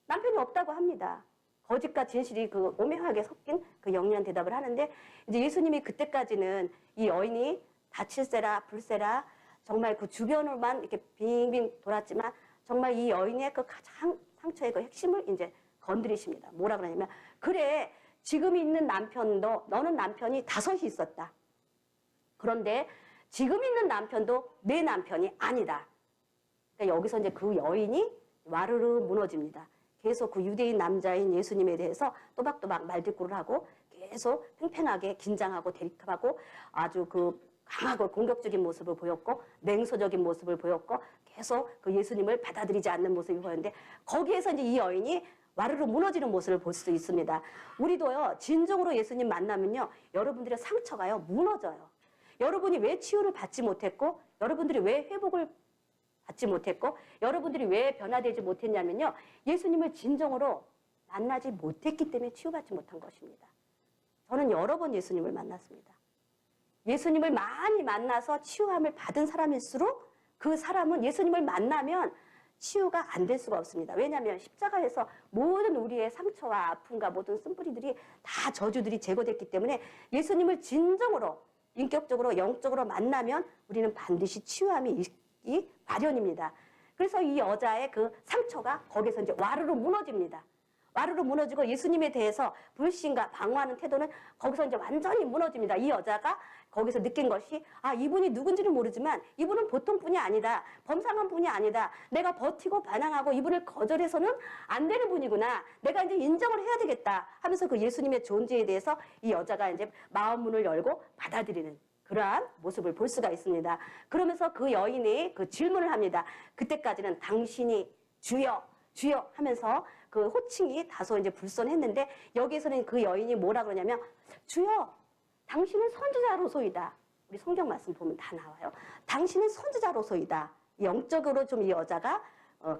남편이 없다고 합니다. 거짓과 진실이 그 오묘하게 섞인 그 영리한 대답을 하는데 이제 예수님이 그때까지는 이 여인이 다칠세라 불세라 정말 그 주변으로만 이렇게 빙빙 돌았지만 정말 이 여인의 그 가장 상처의 그 핵심을 이제 건드리십니다. 뭐라 그러냐면 그래 지금 있는 남편도 너는 남편이 5이 있었다. 그런데 지금 있는 남편도 내 남편이 아니다. 그러니까 여기서 이제 그 여인이 와르르 무너집니다. 계속 그 유대인 남자인 예수님에 대해서 또박또박 말대꾸를 하고 계속 팽팽하게 긴장하고 대립하고 아주 그 강하고 공격적인 모습을 보였고 냉소적인 모습을 보였고 계속 그 예수님을 받아들이지 않는 모습이 보였는데 거기에서 이제 이 여인이 와르르 무너지는 모습을 볼 수 있습니다. 우리도요 진정으로 예수님 만나면요 여러분들의 상처가요 무너져요. 여러분이 왜 치유를 받지 못했고 여러분들이 왜 회복을 받지 못했고 여러분들이 왜 변화되지 못했냐면요 예수님을 진정으로 만나지 못했기 때문에 치유받지 못한 것입니다. 저는 여러 번 예수님을 만났습니다. 예수님을 많이 만나서 치유함을 받은 사람일수록 그 사람은 예수님을 만나면 치유가 안 될 수가 없습니다. 왜냐하면 십자가에서 모든 우리의 상처와 아픔과 모든 쓴뿌리들이 다 저주들이 제거됐기 때문에 예수님을 진정으로 인격적으로 영적으로 만나면 우리는 반드시 치유함이 있기 마련입니다. 그래서 이 여자의 그 상처가 거기서 이제 와르르 무너집니다. 와르르 무너지고 예수님에 대해서 불신과 방어하는 태도는 거기서 이제 완전히 무너집니다. 이 여자가 거기서 느낀 것이 아 이분이 누군지는 모르지만 이분은 보통 분이 아니다. 범상한 분이 아니다. 내가 버티고 반항하고 이분을 거절해서는 안 되는 분이구나. 내가 이제 인정을 해야 되겠다 하면서 그 예수님의 존재에 대해서 이 여자가 이제 마음 문을 열고 받아들이는 그러한 모습을 볼 수가 있습니다. 그러면서 그 여인이 그 질문을 합니다. 그때까지는 당신이 주여 주여 하면서 그 호칭이 다소 이제 불손했는데 여기에서는 그 여인이 뭐라 그러냐면 주여 당신은 선지자로소이다. 우리 성경 말씀 보면 다 나와요. 당신은 선지자로소이다. 영적으로 좀 이 여자가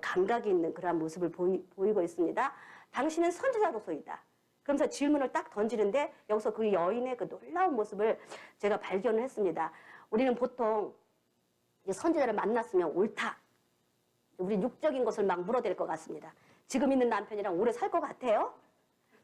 감각이 있는 그러한 모습을 보이고 있습니다. 당신은 선지자로소이다. 그러면서 질문을 딱 던지는데 여기서 그 여인의 그 놀라운 모습을 제가 발견을 했습니다. 우리는 보통 선지자를 만났으면 옳다. 우리 육적인 것을 막 물어댈 것 같습니다. 지금 있는 남편이랑 오래 살 것 같아요?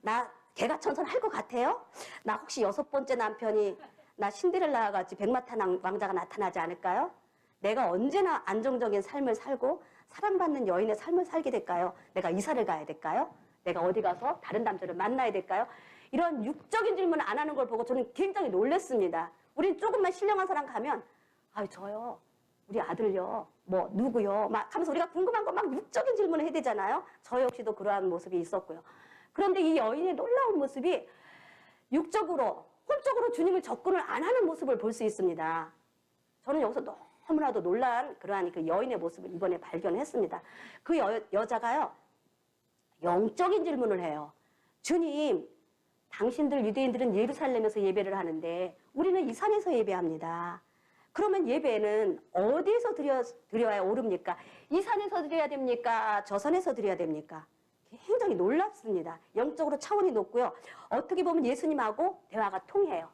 나 개가천선 할 것 같아요? 나 혹시 6번째 남편이 나 신데렐라 같이 백마탄 왕자가 나타나지 않을까요? 내가 언제나 안정적인 삶을 살고 사랑받는 여인의 삶을 살게 될까요? 내가 이사를 가야 될까요? 내가 어디 가서 다른 남자를 만나야 될까요? 이런 육적인 질문을 안 하는 걸 보고 저는 굉장히 놀랐습니다. 우린 조금만 신령한 사람 가면 아유 저요. 우리 아들요, 뭐 누구요, 막 하면서 우리가 궁금한 거 막 육적인 질문을 해야 되잖아요. 저 역시도 그러한 모습이 있었고요. 그런데 이 여인의 놀라운 모습이 육적으로, 혼적으로 주님을 접근을 안 하는 모습을 볼 수 있습니다. 저는 여기서 너무나도 놀란 그러한 그 여인의 모습을 이번에 발견했습니다. 그 여자가요, 영적인 질문을 해요. 주님, 당신들 유대인들은 예루살렘에서 예배를 하는데 우리는 이 산에서 예배합니다. 그러면 예배는 어디에서 드려야 옳습니까? 이 산에서 드려야 됩니까? 저 산에서 드려야 됩니까? 굉장히 놀랍습니다. 영적으로 차원이 높고요. 어떻게 보면 예수님하고 대화가 통해요.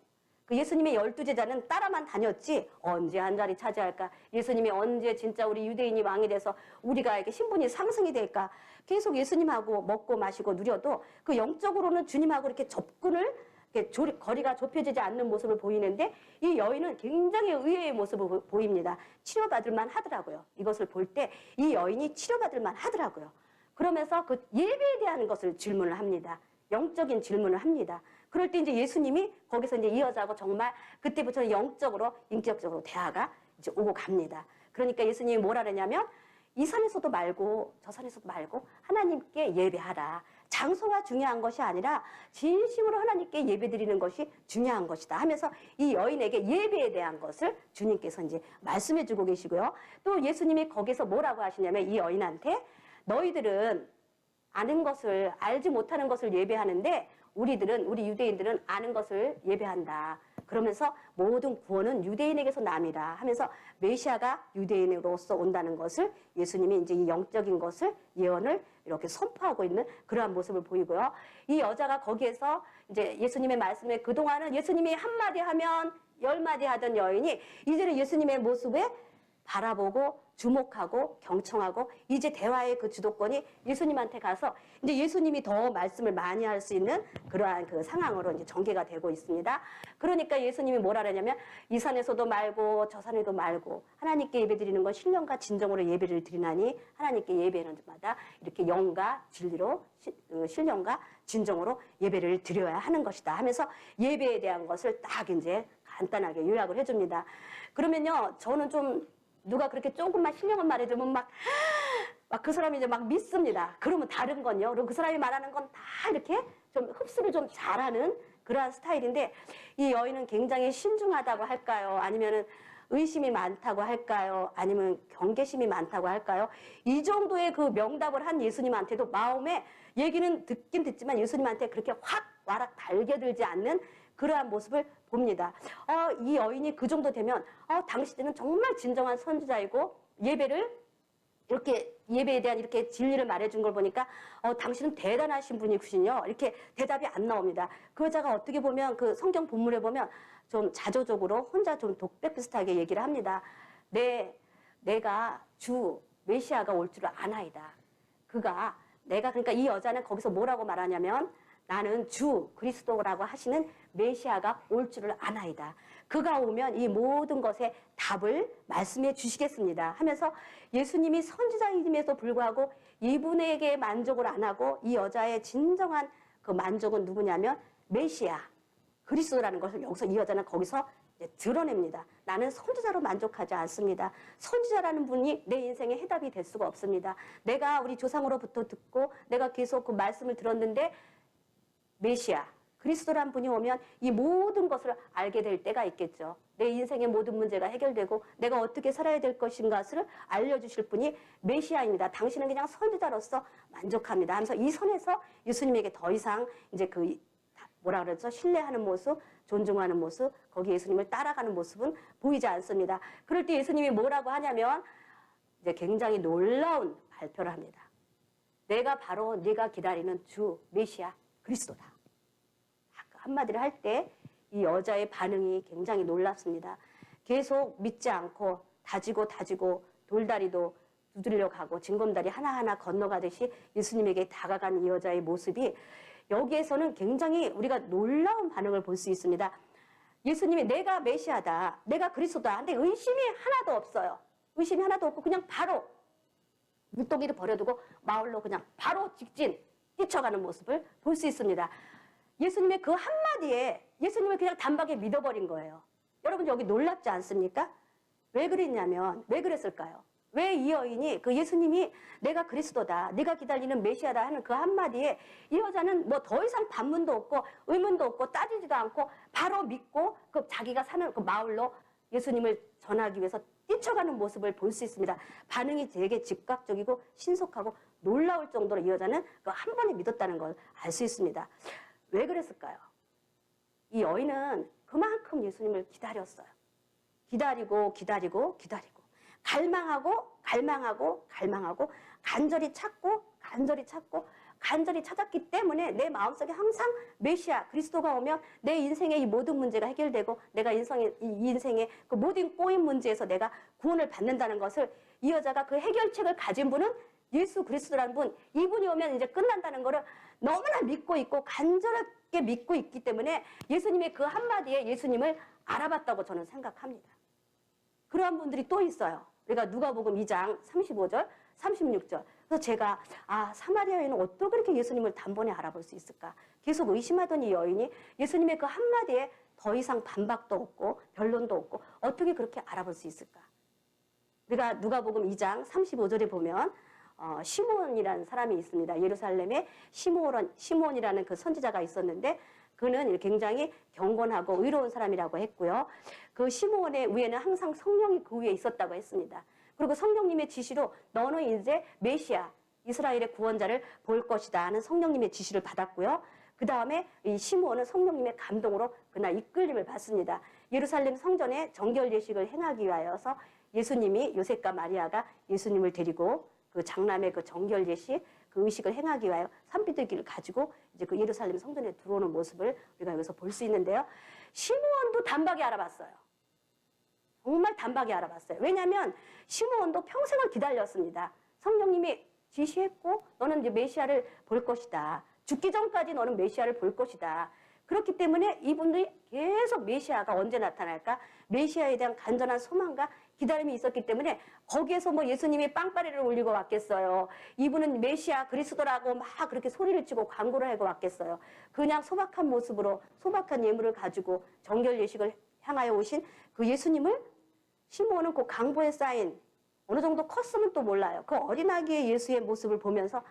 그 예수님의 12제자는 따라만 다녔지 언제 한 자리 차지할까? 예수님이 언제 진짜 우리 유대인이 왕이 돼서 우리가 이렇게 신분이 상승이 될까? 계속 예수님하고 먹고 마시고 누려도 그 영적으로는 주님하고 이렇게 접근을 거리가 좁혀지지 않는 모습을 보이는데 이 여인은 굉장히 의외의 모습을 보입니다. 치료받을 만 하더라고요. 이것을 볼 때 이 여인이 치료받을 만 하더라고요. 그러면서 그 예배에 대한 것을 질문을 합니다. 영적인 질문을 합니다. 그럴 때 이제 예수님이 거기서 이제 이 여자하고 정말 그때부터는 영적으로 인격적으로 대화가 이제 오고 갑니다. 그러니까 예수님이 뭐라 그러냐면 이 산에서도 말고 저 산에서도 말고 하나님께 예배하라. 장소가 중요한 것이 아니라 진심으로 하나님께 예배드리는 것이 중요한 것이다 하면서 이 여인에게 예배에 대한 것을 주님께서 이제 말씀해 주고 계시고요. 또 예수님이 거기서 뭐라고 하시냐면 이 여인한테 너희들은 아는 것을, 알지 못하는 것을 예배하는데 우리 유대인들은 아는 것을 예배한다. 그러면서 모든 구원은 유대인에게서 남이다 하면서 메시아가 유대인으로서 온다는 것을 예수님이 이제 이 영적인 것을 예언을 이렇게 선포하고 있는 그러한 모습을 보이고요. 이 여자가 거기에서 이제 예수님의 말씀에 그동안은 예수님이 한마디 하면 10마디 하던 여인이 이제는 예수님의 모습에 바라보고 주목하고 경청하고 이제 대화의 그 주도권이 예수님한테 가서 이제 예수님이 더 말씀을 많이 할 수 있는 그러한 그 상황으로 이제 전개가 되고 있습니다. 그러니까 예수님이 뭐라 그러냐면 이 산에서도 말고 저 산에도 말고 하나님께 예배드리는 건 신령과 진정으로 예배를 드리나니 하나님께 예배하는 자마다 이렇게 영과 진리로 신령과 진정으로 예배를 드려야 하는 것이다 하면서 예배에 대한 것을 딱 이제 간단하게 요약을 해줍니다. 그러면요, 저는 좀 누가 그렇게 조금만 신령한 말해주면 막 그 사람이 이제 막 믿습니다. 그러면 다른 건요. 그리고 그 사람이 말하는 건 다 이렇게 좀 흡수를 좀 잘하는 그러한 스타일인데 이 여인은 굉장히 신중하다고 할까요? 아니면은 의심이 많다고 할까요? 아니면 경계심이 많다고 할까요? 이 정도의 그 명답을 한 예수님한테도 마음에 얘기는 듣긴 듣지만 예수님한테 그렇게 확 와락 달겨들지 않는 그러한 모습을 봅니다. 이 여인이 그 정도 되면 당신은 정말 진정한 선지자이고 예배에 대한 이렇게 진리를 말해준 걸 보니까 당신은 대단하신 분이시군요. 이렇게 대답이 안 나옵니다. 그 여자가 어떻게 보면 그 성경 본문에 보면 좀 자조적으로 혼자 좀 독백 비슷하게 얘기를 합니다. 내가 주 메시아가 올 줄을 아나이다. 그러니까 이 여자는 거기서 뭐라고 말하냐면 나는 주 그리스도라고 하시는 메시아가 올 줄을 아나이다. 그가 오면 이 모든 것에 답을 말씀해 주시겠습니다 하면서 예수님이 선지자임에도 불구하고 이분에게 만족을 안 하고 이 여자의 진정한 그 만족은 누구냐면 메시아 그리스도라는 것을 여기서 이 여자는 거기서 드러냅니다. 나는 선지자로 만족하지 않습니다. 선지자라는 분이 내 인생의 해답이 될 수가 없습니다. 내가 우리 조상으로부터 듣고 내가 계속 그 말씀을 들었는데 메시아 그리스도란 분이 오면 이 모든 것을 알게 될 때가 있겠죠. 내 인생의 모든 문제가 해결되고 내가 어떻게 살아야 될 것인가를 알려주실 분이 메시아입니다. 당신은 그냥 선지자로서 만족합니다 하면서 이 선에서 예수님에게 더 이상 이제 신뢰하는 모습, 존중하는 모습, 거기 예수님을 따라가는 모습은 보이지 않습니다. 그럴 때 예수님이 뭐라고 하냐면 이제 굉장히 놀라운 발표를 합니다. 내가 바로 네가 기다리는 주 메시아 그리스도다. 한마디를 할 때 이 여자의 반응이 굉장히 놀랍습니다. 계속 믿지 않고 다지고 돌다리도 두드리려 가고 징검다리 하나하나 건너가듯이 예수님에게 다가간 이 여자의 모습이 여기에서는 굉장히 우리가 놀라운 반응을 볼 수 있습니다. 예수님이 내가 메시아다, 내가 그리스도다. 근데 의심이 하나도 없어요. 의심이 하나도 없고 그냥 바로 물동이를 버려두고 마을로 그냥 바로 직진 뛰쳐가는 모습을 볼 수 있습니다. 예수님의 그 한마디에 예수님을 그냥 단박에 믿어버린 거예요. 여러분 여기 놀랍지 않습니까? 왜 그랬을까요? 왜 이 여인이 그 예수님이 내가 그리스도다, 네가 기다리는 메시아다 하는 그 한마디에 이 여자는 뭐 더 이상 반문도 없고 의문도 없고 따지지도 않고 바로 믿고 그 자기가 사는 그 마을로 예수님을 전하기 위해서 뛰쳐가는 모습을 볼 수 있습니다. 반응이 되게 즉각적이고 신속하고 놀라울 정도로 이 여자는 그 한 번에 믿었다는 걸 알 수 있습니다. 왜 그랬을까요? 이 여인은 그만큼 예수님을 기다렸어요. 기다리고 갈망하고 간절히 찾았기 때문에 내 마음속에 항상 메시아 그리스도가 오면 내 인생의 이 모든 문제가 해결되고 내가 이 인생의 그 모든 꼬인 문제에서 내가 구원을 받는다는 것을 이 여자가 그 해결책을 가진 분은 예수 그리스도라는 분, 이분이 오면 이제 끝난다는 것을 너무나 믿고 있고 간절하게 믿고 있기 때문에 예수님의 그 한마디에 예수님을 알아봤다고 저는 생각합니다. 그러한 분들이 또 있어요. 우리가 누가복음 2장 35절, 36절. 그래서 제가 사마리아 여인은 어떻게 그렇게 예수님을 단번에 알아볼 수 있을까? 계속 의심하던 이 여인이 예수님의 그 한마디에 더 이상 반박도 없고 변론도 없고 어떻게 그렇게 알아볼 수 있을까? 우리가 누가복음 2장 35절에 보면 시몬이라는 사람이 있습니다. 예루살렘에 시몬이라는 그 선지자가 있었는데 그는 굉장히 경건하고 의로운 사람이라고 했고요. 그 시몬의 위에는 항상 성령이 그 위에 있었다고 했습니다. 그리고 성령님의 지시로 너는 이제 메시아 이스라엘의 구원자를 볼 것이다 하는 성령님의 지시를 받았고요. 그 다음에 이 시므온은 성령님의 감동으로 그날 이끌림을 받습니다. 예루살렘 성전에 정결 예식을 행하기 위하여서 예수님이 요셉과 마리아가 예수님을 데리고 그 장남의 그 정결 예식 그 의식을 행하기 위하여 산비둘기를 가지고 이제 그 예루살렘 성전에 들어오는 모습을 우리가 여기서 볼 수 있는데요. 시므온도 단박에 알아봤어요. 정말 단박에 알아봤어요. 왜냐하면 시므온도 평생을 기다렸습니다. 성령님이 지시했고 너는 이제 메시아를 볼 것이다. 죽기 전까지 너는 메시아를 볼 것이다. 그렇기 때문에 이분들이 계속 메시아가 언제 나타날까? 메시아에 대한 간절한 소망과 기다림이 있었기 때문에 거기에서 뭐 예수님이 빵빠레를 올리고 왔겠어요. 이분은 메시아 그리스도라고 막 그렇게 소리를 치고 광고를 하고 왔겠어요. 그냥 소박한 모습으로 소박한 예물을 가지고 정결 예식을 향하여 오신 그 예수님을 시므온은 그 강보에 쌓인 어느 정도 컸으면 또 몰라요. 그 어린아기의 예수의 모습을 보면서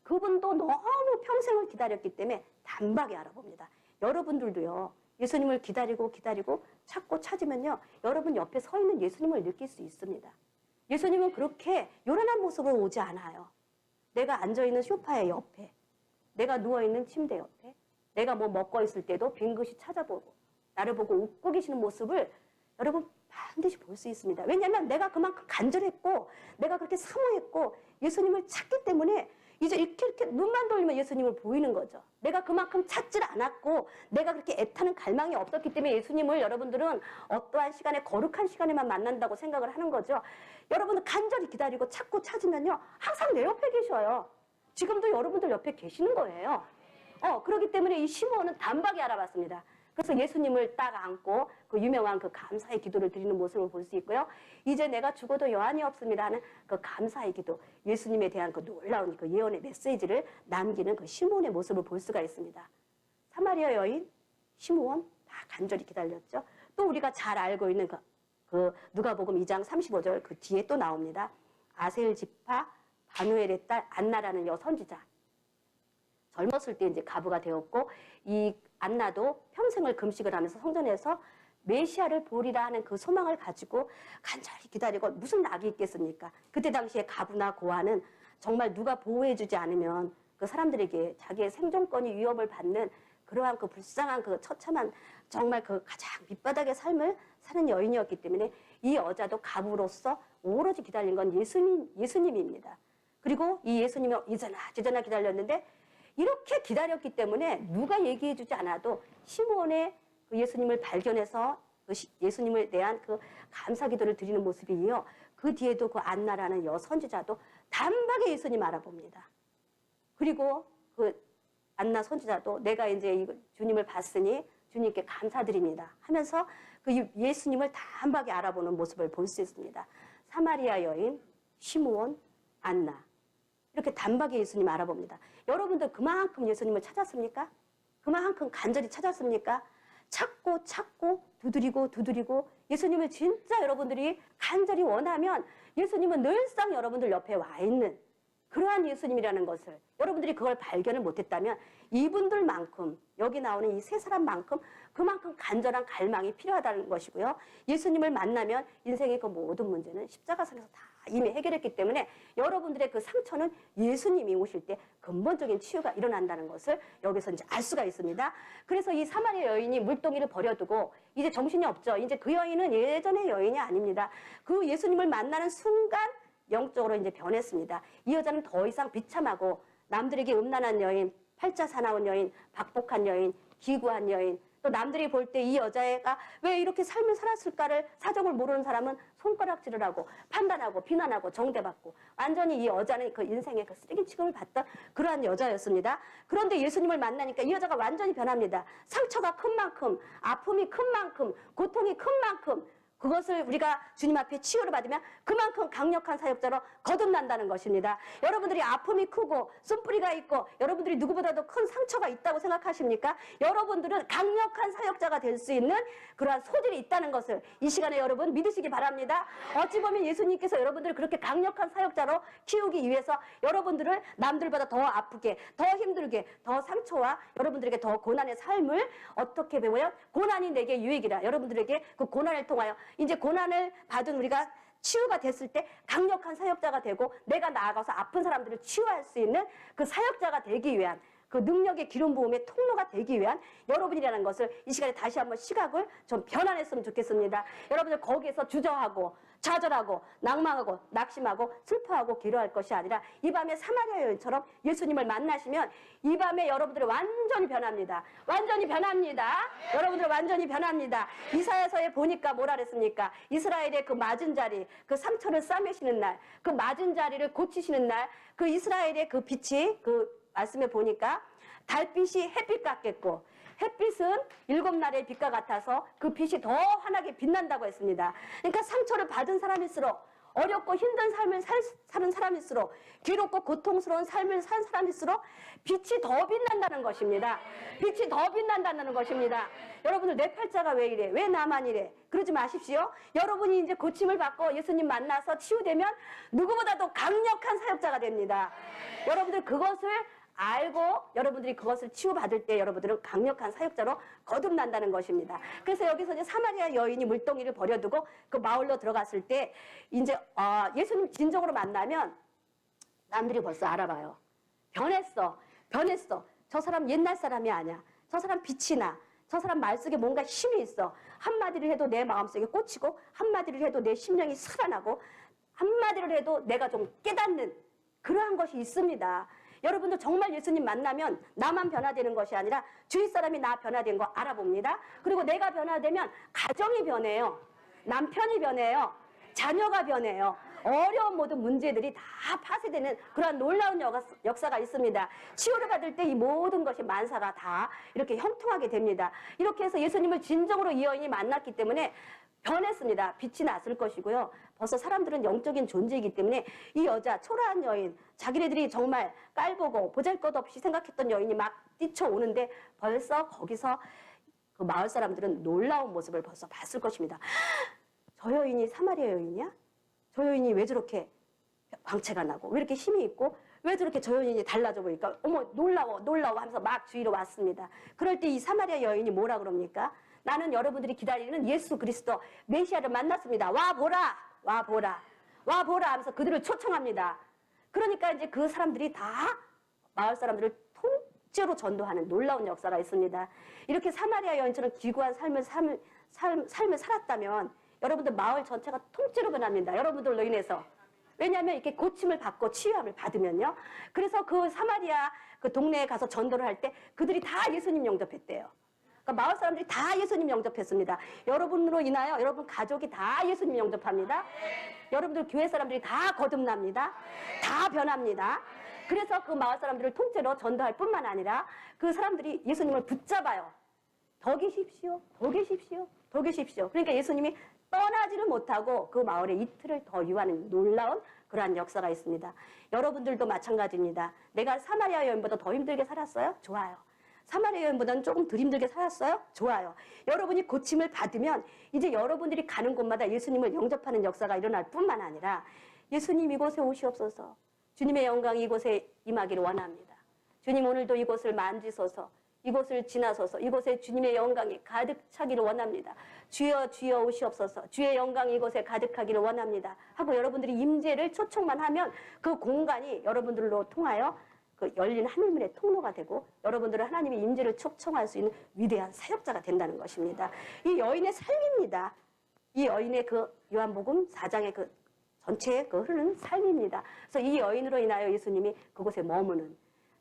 그분도 너무 평생을 기다렸기 때문에 단박에 알아봅니다. 여러분들도요. 예수님을 기다리고 찾고 찾으면요. 여러분 옆에 서 있는 예수님을 느낄 수 있습니다. 예수님은 그렇게 요란한 모습으로 오지 않아요. 내가 앉아있는 소파의 옆에, 내가 누워있는 침대 옆에, 내가 뭐 먹고 있을 때도 빙긋이 찾아보고 나를 보고 웃고 계시는 모습을 여러분 반드시 볼 수 있습니다. 왜냐하면 내가 그만큼 간절했고 내가 그렇게 사모했고 예수님을 찾기 때문에 이제 이렇게 눈만 돌리면 예수님을 보이는 거죠. 내가 그만큼 찾질 않았고 내가 그렇게 애타는 갈망이 없었기 때문에 예수님을 여러분들은 어떠한 시간에 거룩한 시간에만 만난다고 생각을 하는 거죠. 여러분은 간절히 기다리고 찾고 찾으면요. 항상 내 옆에 계셔요. 지금도 여러분들 옆에 계시는 거예요. 그렇기 때문에 이 시므온은 단박에 알아봤습니다. 그래서 예수님을 딱 안고 그 유명한 그 감사의 기도를 드리는 모습을 볼 수 있고요. 이제 내가 죽어도 여한이 없습니다 하는 그 감사의 기도, 예수님에 대한 그 놀라운 그 예언의 메시지를 남기는 그 시므온의 모습을 볼 수가 있습니다. 사마리아 여인, 시므온 다 간절히 기다렸죠. 또 우리가 잘 알고 있는 그 누가복음 2장 35절 그 뒤에 또 나옵니다. 아셀 지파 바누엘의 딸 안나라는 여선지자. 젊었을 때 이제 가부가 되었고 이 안나도 평생을 금식을 하면서 성전에서 메시아를 보리라 하는 그 소망을 가지고 간절히 기다리고 무슨 낙이 있겠습니까? 그때 당시에 가부나 고아는 정말 누가 보호해주지 않으면 그 사람들에게 자기의 생존권이 위협을 받는 그러한 그 불쌍한 그 처참한 정말 그 가장 밑바닥의 삶을 사는 여인이었기 때문에 이 여자도 가부로서 오로지 기다린 건 예수님입니다. 그리고 이 예수님이 이제나 기다렸는데 이렇게 기다렸기 때문에 누가 얘기해주지 않아도 시므온의 그 예수님을 발견해서 그 예수님에 대한 그 감사 기도를 드리는 모습이요. 그 뒤에도 그 안나라는 여선지자도 단박에 예수님 알아봅니다. 그리고 그 안나 선지자도 내가 이제 주님을 봤으니 주님께 감사드립니다 하면서 그 예수님을 단박에 알아보는 모습을 볼 수 있습니다. 사마리아 여인, 시므온, 안나 이렇게 단박에 예수님 알아봅니다. 여러분들 그만큼 예수님을 찾았습니까? 그만큼 간절히 찾았습니까? 찾고 두드리고 예수님을 진짜 여러분들이 간절히 원하면 예수님은 늘상 여러분들 옆에 와 있는 그러한 예수님이라는 것을 여러분들이 그걸 발견을 못했다면 이분들만큼 여기 나오는 이 세 사람만큼 그만큼 간절한 갈망이 필요하다는 것이고요. 예수님을 만나면 인생의 그 모든 문제는 십자가상에서 다 이미 해결했기 때문에 여러분들의 그 상처는 예수님이 오실 때 근본적인 치유가 일어난다는 것을 여기서 이제 알 수가 있습니다. 그래서 이 사마리아 여인이 물동이를 버려두고 이제 정신이 없죠. 이제 그 여인은 예전의 여인이 아닙니다. 그 예수님을 만나는 순간 영적으로 이제 변했습니다. 이 여자는 더 이상 비참하고 남들에게 음란한 여인, 팔자 사나운 여인, 박복한 여인, 기구한 여인, 또 남들이 볼 때 이 여자애가 왜 이렇게 삶을 살았을까를 사정을 모르는 사람은 손가락질을 하고 판단하고 비난하고 정죄받고 완전히 이 여자는 그 인생의 그 쓰레기 취급을 받던 그러한 여자였습니다. 그런데 예수님을 만나니까 이 여자가 완전히 변합니다. 상처가 큰 만큼, 아픔이 큰 만큼, 고통이 큰 만큼 그것을 우리가 주님 앞에 치유를 받으면 그만큼 강력한 사역자로 거듭난다는 것입니다. 여러분들이 아픔이 크고 쓴뿌리가 있고 여러분들이 누구보다도 큰 상처가 있다고 생각하십니까? 여러분들은 강력한 사역자가 될 수 있는 그러한 소질이 있다는 것을 이 시간에 여러분 믿으시기 바랍니다. 어찌 보면 예수님께서 여러분들을 그렇게 강력한 사역자로 키우기 위해서 여러분들을 남들보다 더 아프게, 더 힘들게, 더 상처와 여러분들에게 더 고난의 삶을 어떻게 배워요? 고난이 내게 유익이라. 여러분들에게 그 고난을 통하여 이제 고난을 받은 우리가 치유가 됐을 때 강력한 사역자가 되고 내가 나아가서 아픈 사람들을 치유할 수 있는 그 사역자가 되기 위한 그 능력의 기름 부음의 통로가 되기 위한 여러분이라는 것을 이 시간에 다시 한번 시각을 좀 변환했으면 좋겠습니다. 여러분들 거기에서 주저하고 좌절하고 낭망하고 낙심하고 슬퍼하고 괴로워할 것이 아니라 이 밤에 사마리아 여인처럼 예수님을 만나시면 이 밤에 여러분들이 완전히 변합니다. 완전히 변합니다. 여러분들 완전히 변합니다. 이사야서에 보니까 뭐라 그랬습니까? 이스라엘의 그 맞은 자리, 그 상처를 싸매시는 날, 그 맞은 자리를 고치시는 날, 그 이스라엘의 그 빛이 그 말씀에 보니까 달빛이 햇빛 같겠고 햇빛은 7날의 빛과 같아서 그 빛이 더 환하게 빛난다고 했습니다. 그러니까 상처를 받은 사람일수록 어렵고 힘든 삶을 사는 사람일수록 괴롭고 고통스러운 삶을 산 사람일수록 빛이 더 빛난다는 것입니다. 빛이 더 빛난다는 것입니다. 여러분들 내 팔자가 왜 이래? 왜 나만 이래? 그러지 마십시오. 여러분이 이제 고침을 받고 예수님 만나서 치유되면 누구보다도 강력한 사역자가 됩니다. 여러분들 그것을 알고 여러분들이 그것을 치유받을 때 여러분들은 강력한 사역자로 거듭난다는 것입니다. 그래서 여기서 이제 사마리아 여인이 물동이를 버려두고 그 마을로 들어갔을 때 이제 예수님 진정으로 만나면 남들이 벌써 알아봐요. 변했어. 저 사람 옛날 사람이 아니야. 저 사람 빛이 나. 저 사람 말 속에 뭔가 힘이 있어. 한마디를 해도 내 마음속에 꽂히고 한마디를 해도 내 심령이 살아나고 한마디를 해도 내가 좀 깨닫는 그러한 것이 있습니다. 여러분도 정말 예수님 만나면 나만 변화되는 것이 아니라 주위 사람이 나 변화된 거 알아봅니다. 그리고 내가 변화되면 가정이 변해요. 남편이 변해요. 자녀가 변해요. 어려운 모든 문제들이 다 파쇄되는 그러한 놀라운 역사가 있습니다. 치유를 받을 때 이 모든 것이 만사가 다 이렇게 형통하게 됩니다. 이렇게 해서 예수님을 진정으로 이 여인이 만났기 때문에 변했습니다. 빛이 났을 것이고요. 벌써 사람들은 영적인 존재이기 때문에 이 여자 초라한 여인, 자기네들이 정말 깔보고 보잘것없이 생각했던 여인이 막 뛰쳐오는데 벌써 거기서 그 마을 사람들은 놀라운 모습을 벌써 봤을 것입니다. 저 여인이 사마리아 여인이야? 저 여인이 왜 저렇게 광채가 나고 왜 이렇게 힘이 있고 왜 저렇게 저 여인이 달라져 보니까 어머 놀라워 하면서 막 주위로 왔습니다. 그럴 때 이 사마리아 여인이 뭐라 그럽니까? 나는 여러분들이 기다리는 예수 그리스도 메시아를 만났습니다. 와보라 하면서 그들을 초청합니다. 그러니까 이제 그 사람들이 다 마을 사람들을 통째로 전도하는 놀라운 역사가 있습니다. 이렇게 사마리아 여인처럼 기구한 삶을 살았다면 여러분들 마을 전체가 통째로 변합니다. 여러분들로 인해서. 왜냐하면 이렇게 고침을 받고 치유함을 받으면요. 그래서 그 사마리아 그 동네에 가서 전도를 할 때 그들이 다 예수님 영접했대요. 그러니까 마을 사람들이 다 예수님 영접했습니다. 여러분으로 인하여 여러분 가족이 다 예수님 영접합니다. 여러분들 교회 사람들이 다 거듭납니다. 다 변합니다. 그래서 그 마을 사람들을 통째로 전도할 뿐만 아니라 그 사람들이 예수님을 붙잡아요. 더 계십시오. 그러니까 예수님이 떠나지를 못하고 그 마을에 이틀을 더 유하는 놀라운 그러한 역사가 있습니다. 여러분들도 마찬가지입니다. 내가 사마리아 여인보다 더 힘들게 살았어요? 좋아요. 사마리아 여인보다는 조금 덜 힘들게 살았어요? 좋아요. 여러분이 고침을 받으면 이제 여러분들이 가는 곳마다 예수님을 영접하는 역사가 일어날 뿐만 아니라 예수님 이곳에 오시옵소서. 주님의 영광이 이곳에 임하기를 원합니다. 주님 오늘도 이곳을 만지소서. 이곳을 지나서서 이곳에 주님의 영광이 가득 차기를 원합니다. 주여 오시옵소서. 주의 영광이 이곳에 가득하기를 원합니다. 하고 여러분들이 임재를 초청만 하면 그 공간이 여러분들로 통하여 그 열린 하늘문의 통로가 되고 여러분들은 하나님의 임재를 초청할 수 있는 위대한 사역자가 된다는 것입니다. 이 여인의 삶입니다. 이 여인의 그 요한복음 4장의 그 전체의 그 흐르는 삶입니다. 그래서 이 여인으로 인하여 예수님이 그곳에 머무는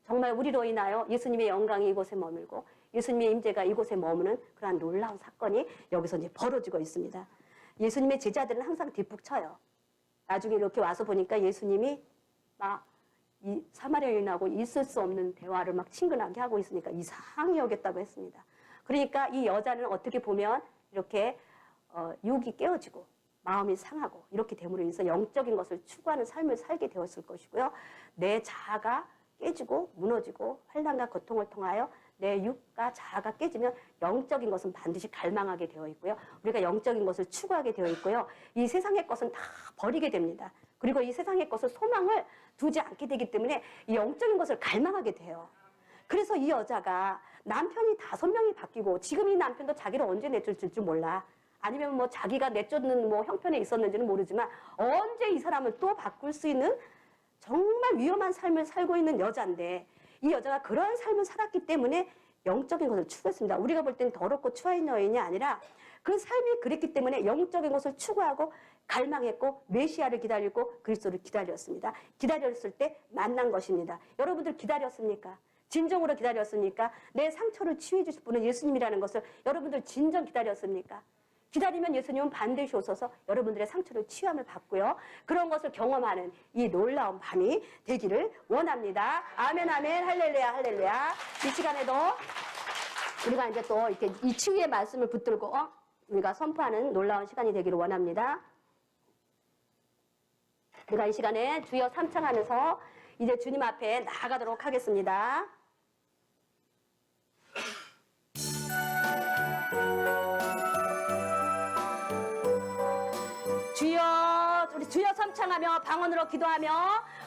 정말 우리로 인하여 예수님의 영광이 이곳에 머물고 예수님의 임재가 이곳에 머무는 그러한 놀라운 사건이 여기서 이제 벌어지고 있습니다. 예수님의 제자들은 항상 뒷북쳐요. 나중에 이렇게 와서 보니까 예수님이 막 이 사마리아 여인하고 있을 수 없는 대화를 막 친근하게 하고 있으니까 이상히 여겼다고 했습니다. 그러니까 이 여자는 어떻게 보면 이렇게 육이 깨어지고 마음이 상하고 이렇게 됨으로 인해서 영적인 것을 추구하는 삶을 살게 되었을 것이고요. 내 자아가 깨지고 무너지고 환난과 고통을 통하여 내 육과 자아가 깨지면 영적인 것은 반드시 갈망하게 되어 있고요. 우리가 영적인 것을 추구하게 되어 있고요. 이 세상의 것은 다 버리게 됩니다. 그리고 이 세상의 것을 소망을 두지 않게 되기 때문에 이 영적인 것을 갈망하게 돼요. 그래서 이 여자가 남편이 5명이 바뀌고 지금 이 남편도 자기를 언제 내쫓을 줄 몰라. 아니면 뭐 자기가 내쫓는 뭐 형편에 있었는지는 모르지만 언제 이 사람을 또 바꿀 수 있는 정말 위험한 삶을 살고 있는 여자인데 이 여자가 그런 삶을 살았기 때문에 영적인 것을 추구했습니다. 우리가 볼 땐 더럽고 추한 여인이 아니라 그 삶이 그랬기 때문에 영적인 것을 추구하고 갈망했고 메시아를 기다리고 그리스도를 기다렸습니다. 기다렸을 때 만난 것입니다. 여러분들 기다렸습니까? 진정으로 기다렸습니까? 내 상처를 치유해 주실 분은 예수님이라는 것을 여러분들 진정 기다렸습니까? 기다리면 예수님은 반드시 오셔서 여러분들의 상처를 치유함을 받고요. 그런 것을 경험하는 이 놀라운 밤이 되기를 원합니다. 아멘, 아멘, 할렐루야, 할렐루야. 이 시간에도 우리가 이제 또 이렇게 이 치유의 말씀을 붙들고 우리가 선포하는 놀라운 시간이 되기를 원합니다. 우리가 이 시간에 주여 삼창하면서 이제 주님 앞에 나아가도록 하겠습니다. 주여, 우리 주여 삼창하며 방언으로 기도하며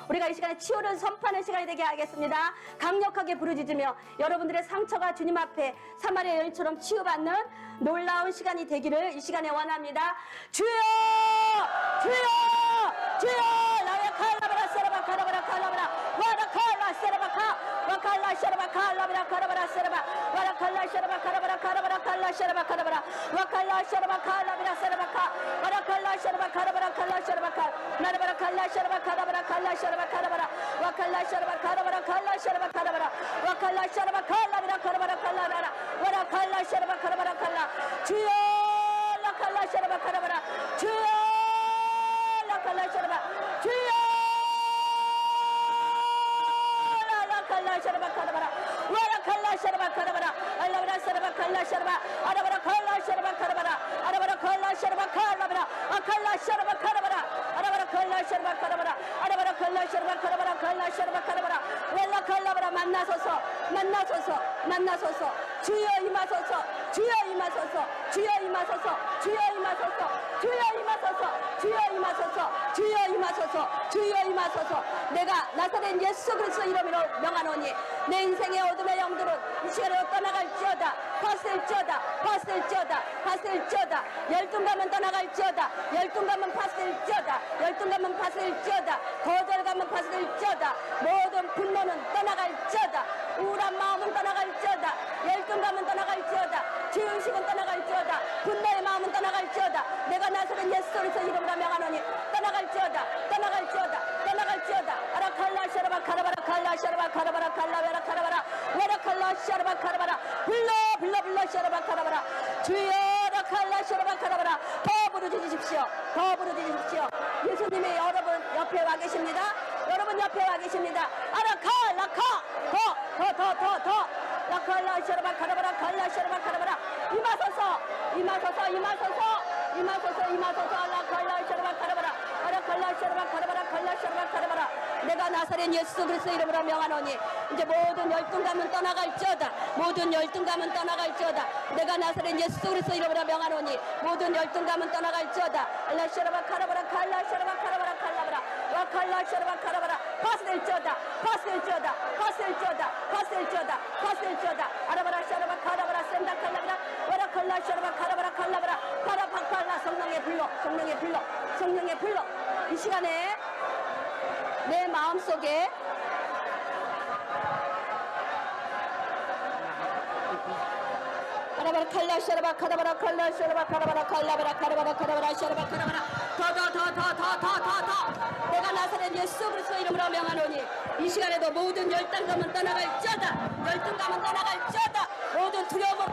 우리가 이 시간에 치유를 선포하는 시간이 되게 하겠습니다. 강력하게 부르짖으며 여러분들의 상처가 주님 앞에 사마리아 여인처럼 치유받는 놀라운 시간이 되기를 이 시간에 원합니다. 주여! 주여! 주여! 나의 칼라바라 세라바 카라바라 칼라바라 와라 칼라 세라바카 와칼라 세라바 칼라바라 카라바라 세라바 와라 칼라 세라바 카라바라 카라바라 칼라 세라바 카라바라 와칼라 세라바 칼라바라 세라바카 와라 칼라 세라바 카라바라 칼라 세라바카 나라바라 칼라 세라바 카라바라 칼라 세라바 카라바라 와칼라 세라바 카라바라 칼라 세라바 카라바라 와칼라 세라바 칼라바라 카라바라 칼라라라 와라 칼라 세라바 카라바라 칼라 주여 라칼라 세라바 카라바라 주여 라칼라 세라바 주여 라칼라 세라바 카라바라 와라 칼라 세라바 카라바라 알라바라 세라바 칼라 세라바 아라바라 칼라 세라바 카라바라 아라바라 칼라 세라바 칼라바라 아칼라 세라바 카라바라 아라바라 칼라 세라바 카라바라 아라바라 칼라 세라바 카라바라 칼라 세라바 카라바라 웰라 칼라바라 만나소서 만나소서 만나소서 주여 임하소서 주여 임하소서 주여 임하소서 주여 임하소서 주여 임하소서 주여 임하소서 주여 임하소서 주여 임하소서 내가 나사렛 예수 그리스도 이름으로 명하노니 내 인생의 어둠의 영들은 이 시간으로 떠나갈지어다 파스일지어다 파스일지어다 파스일지어다 열등감은 떠나갈지어다 열등감은 파스일지어다 열등감은 파스일지어다 거절감은 파스일지어다 모든 분노는 떠나갈지어다 우울한 마음은 떠나갈지어다 열등감은 떠나갈지어다 죄의식은 떠나갈지어다 분노의 마음은 떠나갈지어다 내가 나서는 예수 그리스도 이름으로 명하노니 떠나갈지어다 떠나갈지어다 떠나갈지어다 아라 칼라 샤라바 카라바라 칼라 샤라바 카라바라 칼라베라 카라바라 와라 칼라 샤라바 카라바라 불러 불러 불러 샤라바 카라바라 주여라 칼라 샤라바 카라바라 더 부르짖으십시오 더 부르짖으십시오 예수님이 여러분 옆에 와 계십니다 여러분 옆에 와 계십니다 아라 칼라 더 라칼라 샤라바 카라바라 칼라 샤라바 카라바라 임하소서 임하소서 임하소서 임하소서 임하소서 라칼라 샤라바 카라바라 아라 칼라 샤라바 카라바라 칼라 샤라바 카라바라 내가 나사렛 예수 그리스도 이름으로 명하노니 이제 모든 열등감은 떠나갈지어다 모든 열등감은 떠나갈지어다 내가 나사렛 예수 그리스도 이름으로 명하노니 모든 열등감은 떠나갈지어다 알라 샤라바 카라바라 칼라 샤라바 카라바라 칼라바라 와 칼라 샤라바 카라바라 파스될지어다 파스될지어다 파스될지어다 파스될지어다 파스될지어다 아라바라 샤라바 카라바라 센다 칼라바라 와라 칼라 샤라바 카라바라 칼라바라 파라파칼라 성령의 불러 성령의 불러 성령의 불러 이 시간에 내 마음속에 카라바라 칼라 샤라바 카라바라 칼라 샤라바 카라바라 칼라바라 카라바라 카라바라 샤라바 카라바라 더 내가 나사렛 예수 그리스도 이름으로 명하노니 이 시간에도 모든 열등감은 떠나갈지어다 열등감은 떠나갈지어다 모든 두려움은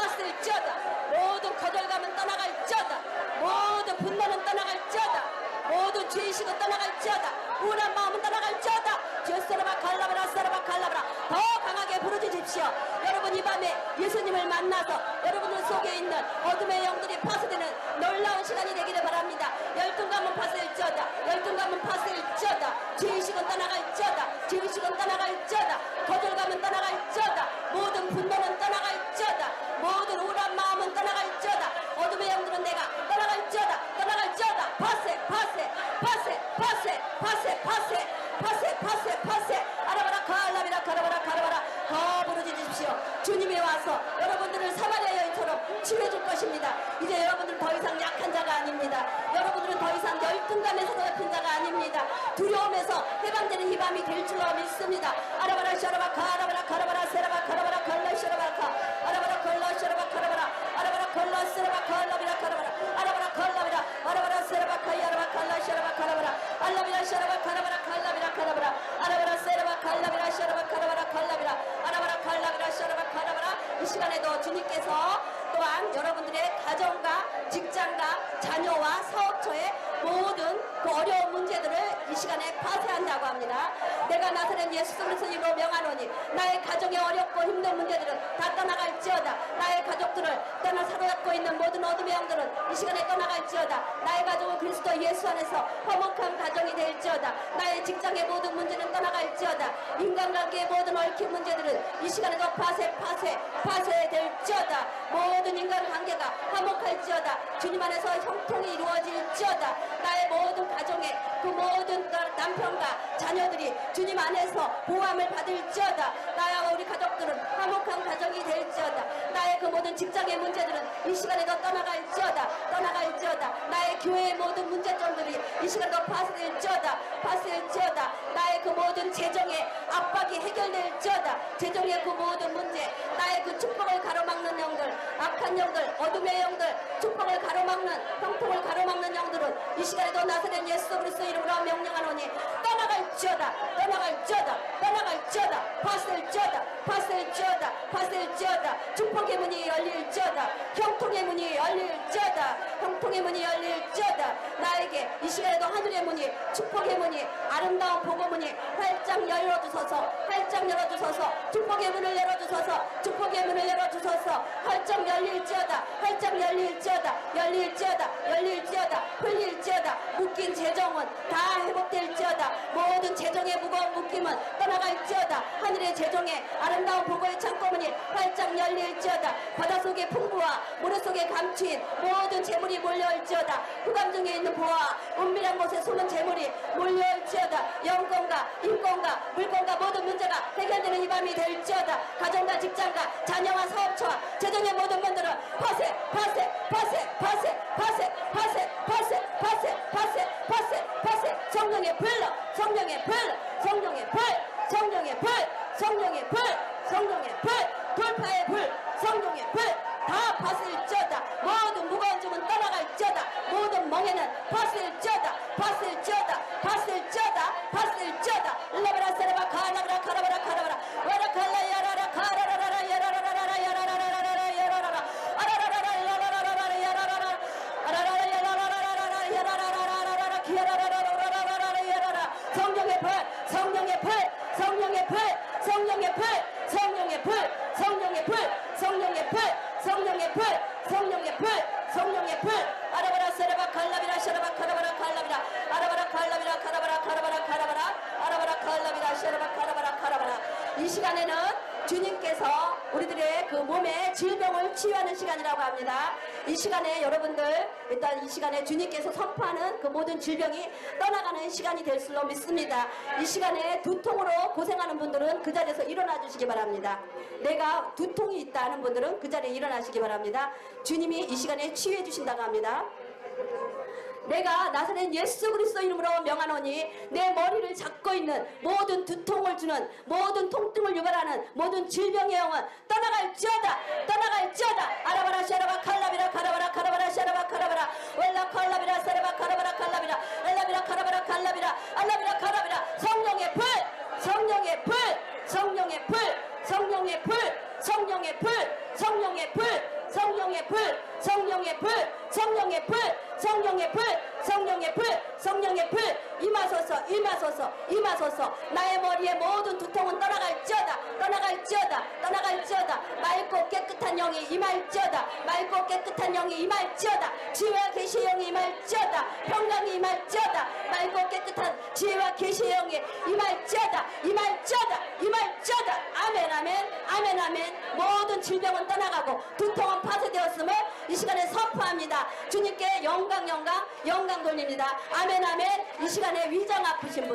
파세일지어다 모든 거절감은 떠나갈지어다 모든 분노는 떠나갈지어다 모든 죄의식은 떠나갈지어다 우울한 마음은 떠나갈지어다 주여사라바 칼라바라 사라바 칼라바라 더 강하게 부르짖으십시오 여러분 이 밤에 예수님을 만나서 여러분들 속에 있는 어둠의 영들이 파쇄되는 놀라운 시간이 되기를 바랍니다 열등감은 파쇄일지어다 열등감은 파쇄일지어다 죄의식은 떠나갈지어다 죄의식은 떠나갈지어다 거절감은 떠나갈지어다 모든 분노는 떠나갈지어다 모든 우울한 마음은 떠나갈지어다 어둠의 영들은 내가 떠나갈지어다 떠나갈지어다 파쇄 아라바라 칼라비라 카라바라 더 부르짖으십시오 주님이 와서 여러분들을 사마리아 여인처럼 치유해 여러분들은 더 이상 열등감에서 더럽힌 자가 아닙니다. 두려움에서 해방되는 이 밤이 될 줄로 믿습니다. 아라바라 샤라바카 아라바라 카라바라 세라바 카라바라 걸러 샤라바카 아라바라 걸러 샤라바 카라바라 아라바라 걸러 세라바 걸러비라 카라바라 아라바라 걸러비라 아라바라 세라바카 야라바 칼라 샤라바 카라바라 알라비라 샤라바 카라바라 칼라비라 카라바라 아라바라 세라바 칼라비라 샤라바 카라바라 칼라비라 아라바라 칼라비라 샤라바 카라바라. 이 시간에도 주님께서 또한 여러분들의 가정과 직장과 자녀와 사업처의 모든 그 어려운 문제들을 이 시간에 파쇄한다고 합니다. 내가 나사렛 예수 그리스도의 이름으로 명하노니 나의 가정의 어렵고 힘든 문제들은 다 떠나갈지어다. 나의 가족들을 떠나 사로잡고 있는 모든 어둠의 영들은 이 시간에 떠나갈지어다. 나의 가족은 그리스도 예수 안에서 화목한 가정이 될지어다. 나의 직장의 모든 문제는 떠나갈지어다. 인간관계의 모든 얽힌 문제들은 이 시간에도 파쇄될지어다. 모든 인간관계가 화목할지어다. 주님 안에서 형통이 이루어질지어다. 나의 모든 가정의 그 모든 남편과 자녀들이 주님 안에서 보호함을 받을지어다. 나와 우리 가족들은 화목한 가정이 될지어다. 나의 그 모든 직장의 문제들은 이 시간에도 떠나갈지어다. 나의 교회의 모든 문제점들이 이 시간에도 파쇄될지어다. 나의 그 모든 재정의 압박이 해결될지어다. 재정의 그 모든 문제, 나의 그 축복을 가로막는 영들, 악한 영들, 어둠의 영들, 축복을 가로막는, 형통을 가로막는 영들은 이 시간에도 나사렛 예수 그리스도 이름으로 명령하노니 떠나갈지어다. 파쇄될지어다. 축복의 문이 열릴지어다. 형통의 문이 열릴지어다. 나에게 이 시간에도 하늘의 문이, 축복의 문이, 아름다운 복의 문이 활짝 열어주소서. 축복의 문을 열어주소서. 활짝 열릴지어다. 풀릴지어다. 묶인 재정은 다 회복될지어다. 모든 재정의 무거운 묶임은 떠나갈지어다. 하늘의 재정의 아름다운 복의 창고문이 활짝 열릴지어다. 바닷속의 풍부와 모래속에 감추인 모든 재물이 몰려올지어다. 흑암 중에 있는 보화, 은밀한 곳에 숨은 재물이 몰려올지어다. 영권과 인권과 물권과 모든 문제가 해결되는 이 밤이 될지어다. 가정과 직장과 자녀와 사업처와 재정의 모든 문들은 파쇄. 성령의 불, 돌파의 불, 성령의 불, 다 파쇄일지어다. 모든 무거운 점은 떠나갈지어다. 모든 멍에는 파쇄일지어다. 라바라 세라바 카라바라 카라바라 와라칼라 야라라 카라라라 야라라라 야라라라 야라라라 아라라라 야라라라 야라라라 기야라라라라라라 야라라. 성령의 불. 아라바라 세라바 칼라비라 샤라바 카라바라 칼라비라 아라바라 칼라비라 카라바라 아라바라 칼라비라 샤라바 카라바라. 이 시간에는 주님께서 우리들의 그 몸의 질병을 치유하는 시간이라고 합니다. 이 시간에 여러분들 일단 이 시간에 주님께서 선포하는 그 모든 질병이 떠나가는 시간이 될 줄로 믿습니다. 이 시간에 두통으로 고생하는 분들은 그 자리에서 일어나 주시기 바랍니다. 내가 두통이 있다 하는 분들은 그 자리에 일어나시기 바랍니다. 주님이 이 시간에 치유해 주신다고 합니다. 내가 나사렛 예수 그리스도 이름으로 명하노니 내 머리를 잡고 있는 모든 두통을 주는 모든 통증을 유발하는 모든 질병의 영은 떠나갈지어다. 아라바라 샤라바 칼라비라 카라바라 샤라바 카라바라 웰라 칼라비라 세라바 카라바라 칼라비라 엘라비라 카라바라 칼라비라 알라비라 카라비라. 성령의 불. 임하소서. 나의 머리의 모든 두통은 떠나갈지어다. 맑고 깨끗한 영이 임할지어다. 지혜와 계시의 영이 임할지어다. 평강이 임할지어다. 맑고 깨끗한 지혜와 계시의 영이 임할지어다. 아멘. 모든 질병은 떠나가고 두통은 파쇄되었음을 이 시간에 선포합니다. 주님께 영광 돌립니다. 아멘. 이 시간에 위장 아프신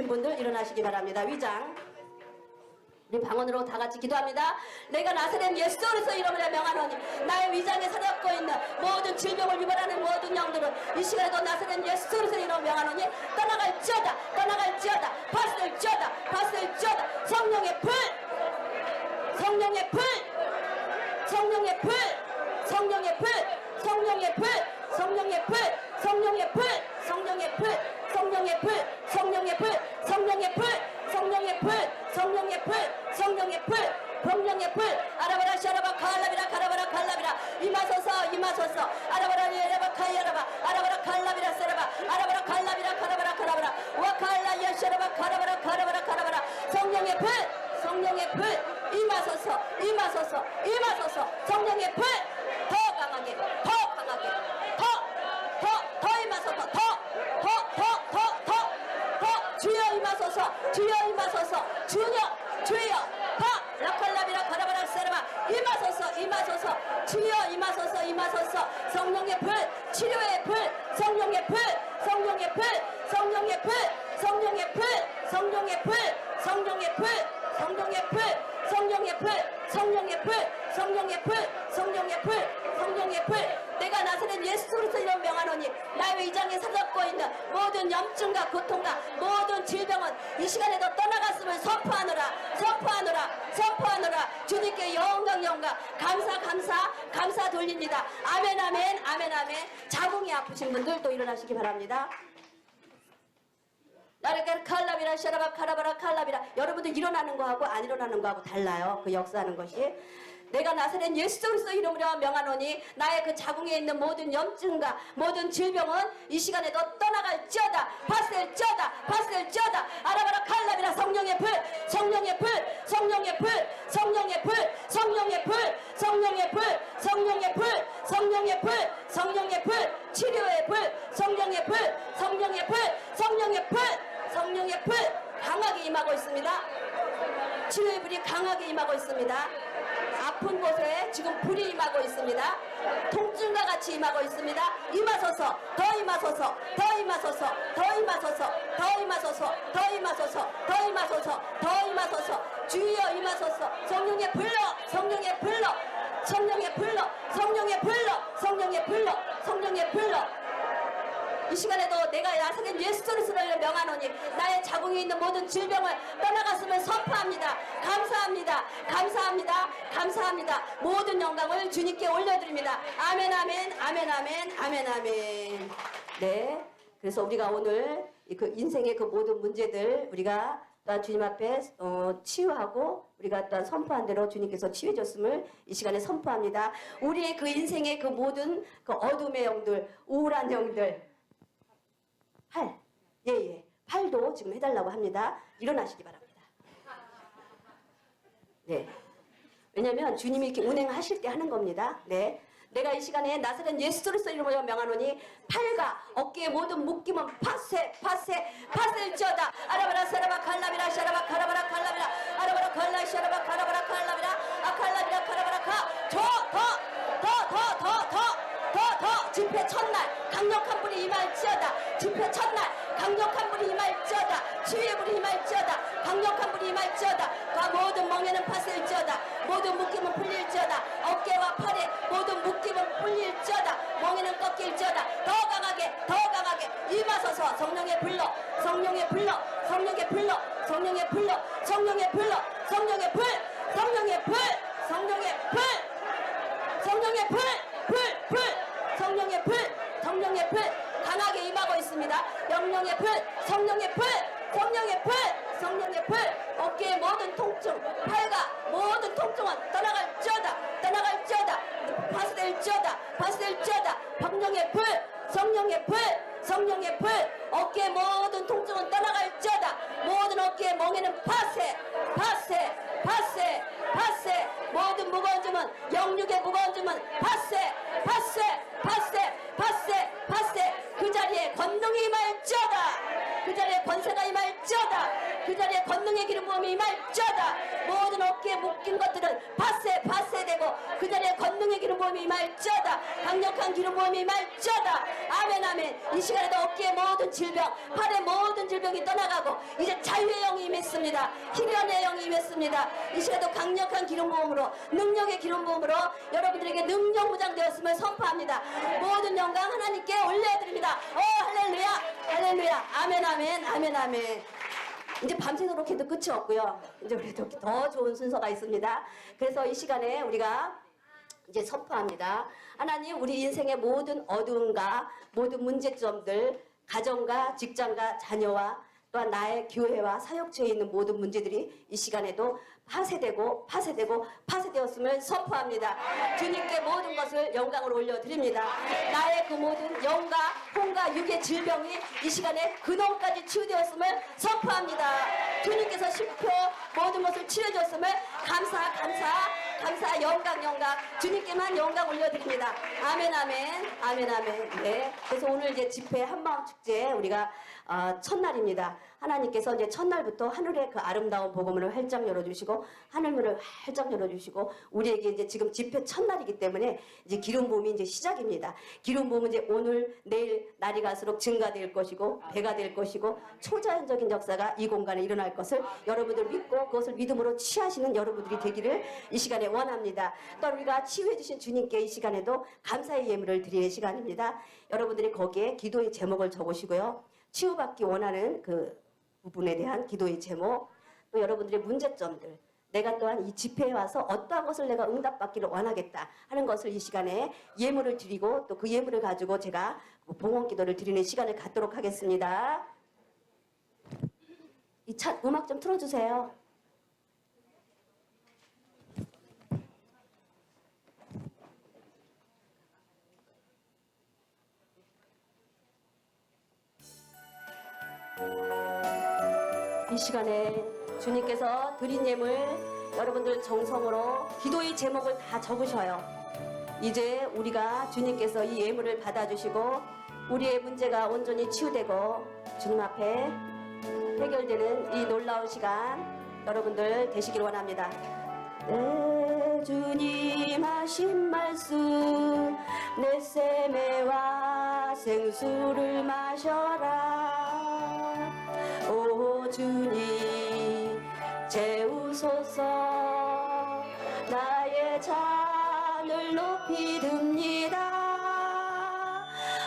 분들 일어나시기 바랍니다. 위장 우리 방언으로 다 같이 기도합니다. 내가 나사렛 예수 그리스도 이름으로 명하노니 나의 위장에 사잡고 있는 모든 질병을 유발하는 모든 영들은 이 시간에도 나사렛 예수 그리스도 이름으로 명하노니 떠나갈지어다 떠나갈지어다 파스될지어다 파스될지어다 성령의 불 성령의 불 성령의 불 성령의 불 성령의 불 성령의 불 성령의 불 성령의 불 성령의 불 성령의 불 성령의 불 성령의 불 성령의 불 성령의 불 성령의 불 아라바라 샤라바 칼라비라 가라바라 칼라비라 임하소서 임하소서 아라바라 예라바 카이아라바 아라바라 칼라비라 세라바 아라바라 칼라비라 가라바라 가라바라 와칼라 예샤라바 가라바라 가라바라 가라바라 성령의 불 성령의 불 임하소서 임하소서 임하소서 성령의 불 더 강하게 더 강하게 더 임하소서 더 주여 임하소서 주여 임하소서 주여 더 라칼라비라 가라바라 세라바 임하소서 임하소서 주여 임하소서 임하소서 성령의 불 치료의 불 성령의 불 성령의 불 성령의 불 성령의 불 성령의 불 성령의 불 성령의 불 성령의 불 성령의 불 성령의 불 성령의 불 성령의 불 내가 나사렛 예수 그리스도 이름 명하노니 나의 위장에 사잡고 있는 모든 염증과 고통과 모든 질병은 이 시간에도 떠나갔음을 선포하노라 선포하노라 선포하노라 주님께 영광 감사 돌립니다. 아멘 아멘 아멘 아멘. 자궁이 아프신 분들 또 일어나시기 바랍니다. 나르가 칼라비라 샤라바 카라바라 칼라비라 여러분들 일어나는 거하고 안 일어나는 거하고 달라요. 그 역사하는 것이 내가 나사렛 예수 그리스도 이름으로 명하노니 나의 그 자궁에 있는 모든 염증과 모든 질병은 이 시간에도 떠나갈지어다 파스될지어다 파스될지어다 아라바라 칼라비라 성령의 불 성령의 불 성령의 불 성령의 불 성령의 불 성령의 불 성령의 불 성령의 불 성령의 불 치료의 불 성령의 불 성령의 불 성령의 불 성령의 불 강하게 임하고 있습니다. 치료의 불이 강하게 임하고 있습니다. 아픈 곳에 지금 불이 임하고 있습니다. 통증과 같이 임하고 있습니다. 임하소서 더 임하소서 더 임하소서 더 임하소서 더 임하소서 더 임하소서 더 임하소서 더 임하소서 주여 임하소서 성령의 불러 성령의 불러 성령의 불러 성령의 불러 성령의 불러 성령의 불러 이 시간에도 내가 나사렛 예수 그리스도를 명하노니 나의 자궁에 있는 모든 질병을 떠나갔음을 선포합니다. 감사합니다. 감사합니다. 감사합니다. 모든 영광을 주님께 올려드립니다. 아멘 아멘 아멘 아멘 아멘 아멘. 네, 그래서 우리가 오늘 그 인생의 그 모든 문제들 우리가 또한 주님 앞에 치유하고 우리가 또한 선포한 대로 주님께서 치유해 줬음을 이 시간에 선포합니다. 우리의 그 인생의 그 모든 그 어둠의 영들 우울한 영들 팔, 팔도 지금 해달라고 합니다. 일어나시기 바랍니다. 네, 왜냐하면 주님이 이렇게 운행하실 때 하는 겁니다. 네, 내가 이 시간에 나사렛 예수 그리스도 이름으로 명하노니 팔과 어깨의 모든 묶임은 파세일지어다 아라바라 사라바 칼라비라 샤라바 카라바라 칼라비라 아라바라 칼라 샤라바 카라바라 칼라비라 아칼라비라 카라바라 더 집회 첫날 강력한 불이 임할지어다 집회 첫날 강력한 불이 임할지어다 치유의 불이 임할지어다 강력한 불이 임할지어다 그 모든 멍에는 파스일지어다 모든 묶임은 풀릴지어다 어깨와 팔에 모든 묶임은 풀릴지어다 멍에는 꺾일지어다 더 강하게 임하소서 성령의 불러 성령의 불러 성령의 불러 성령의 불러 성령의 불러 성령의 불 성령의 불 성령의 불 성령의 불 성령의 불 성령의 불 강하게 임하고 있습니다. 영령의 불 성령의 불 성령의 불 성령의 불 어깨의 모든 통증 팔과 모든 통증은 떠나갈지어다 파스될지어다 성령의 불 성령의 불 성령의 불 어깨의 모든 통증은 떠나갈지어다 모든 어깨의 멍에는 파세 모든 무거운 짐은 영육의 무거운 짐은 파세 그 자리에 권능이 임할지어다 그 자리에 권세가 임할지어다 그 자리에 권능의 기름 부음이 임할지어다 모든 어깨에 묶인 것들은 파세되고 그 자리에 권능의 기름 부음이 임할지어다 강력한 기름 부음이 임할지어다 아멘 이 시간에도 어깨의 모든 질병 팔의 모든 질병이 떠나가고 이제 자유의 영이 임해 임했습니다. 희련의 영이 임했습니다. 이 시간도 강력한 기름 부음으로, 능력의 기름 부음으로 여러분들에게 능력 무장되었음을 선포합니다. 모든 영광 하나님께 올려드립니다. 할렐루야, 할렐루야, 아멘, 아멘, 아멘, 아멘. 이제 밤새도록 해도 끝이 없고요. 이제 우리도 더 좋은 순서가 있습니다. 그래서 이 시간에 우리가 이제 선포합니다. 하나님, 우리 인생의 모든 어두움과 모든 문제점들, 가정과 직장과 자녀와 또한 나의 교회와 사역처에 있는 모든 문제들이 이 시간에도 파쇄되었음을 선포합니다. 주님께 모든 것을 영광으로 올려드립니다. 나의 그 모든 영과 혼과 육의 질병이 이 시간에 근원까지 치유되었음을 선포합니다. 주님께서 십표 모든 것을 치유해줬음을 감사, 영광, 주님께만 영광 올려드립니다. 아멘, 아멘, 아멘, 아멘. 네. 그래서 오늘 이제 집회 한마음 축제 우리가 첫날입니다. 하나님께서 이제 첫날부터 하늘의 그 아름다운 복음을 활짝 열어주시고 하늘문을 활짝 열어주시고 우리에게 이제 지금 집회 첫날이기 때문에 이제 기름 부음이 이제 시작입니다. 기름 부음은 이제 오늘 내일 날이 갈수록 증가될 것이고 배가 될 것이고 초자연적인 역사가 이 공간에 일어날 것을 여러분들 믿고 그것을 믿음으로 취하시는 여러분들이 되기를 이 시간에 원합니다. 또 우리가 치유해 주신 주님께 이 시간에도 감사의 예물을 드리는 시간입니다. 여러분들이 거기에 기도의 제목을 적으시고요. 치유받기 원하는 그 부분에 대한 기도의 제목, 또 여러분들의 문제점들, 내가 또한 이 집회에 와서 어떠한 것을 내가 응답받기를 원하겠다 하는 것을 이 시간에 예물을 드리고 또 그 예물을 가지고 제가 봉헌 기도를 드리는 시간을 갖도록 하겠습니다. 이 음악 좀 틀어주세요. 이 시간에 주님께서 드린 예물 여러분들 정성으로 기도의 제목을 다 적으셔요. 이제 우리가 주님께서 이 예물을 받아주시고 우리의 문제가 온전히 치유되고 주님 앞에 해결되는 이 놀라운 시간 여러분들 되시길 원합니다. 내 주님 하신 말씀 내 샘에와 생수를 마셔라. 오 주님 재우소서. 나의 잔을 높이 듭니다.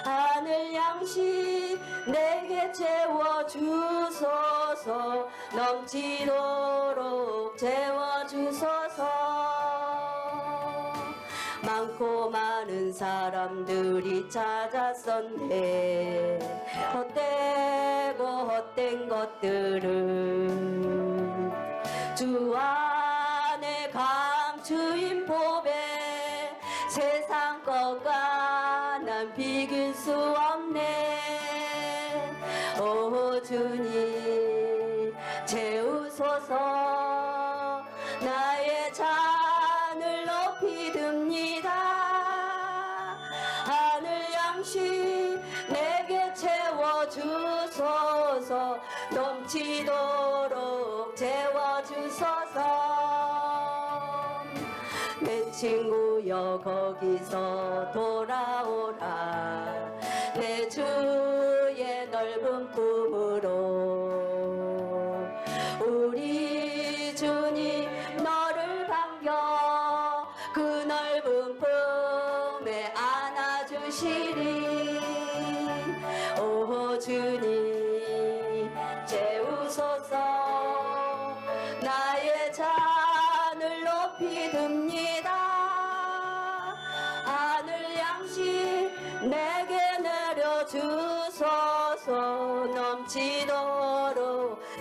하늘 양식 내게 채워주소서. 넘치도록 채워주소서. 많고 많은 사람들이 찾았었네. 헛되고 헛된 것들은 주 안에 감추인 보배. 세상 것과 난 비길 수 없네. 오 주님 채우소서. 나의 잔을 높이 듭니다. 하늘 양식 내게 채워주소서. 넘치도록 채워주소서. 내 친구여 거기서 돌아오라. 내 주의 넓은 품으로. 우리 주님 너를 반겨 그 넓은 품에 안아주시리. 오 주님 채우소서. 나의 잔을 높이 듭니다. 하늘 양식 내게 내려주소서. 넘치도록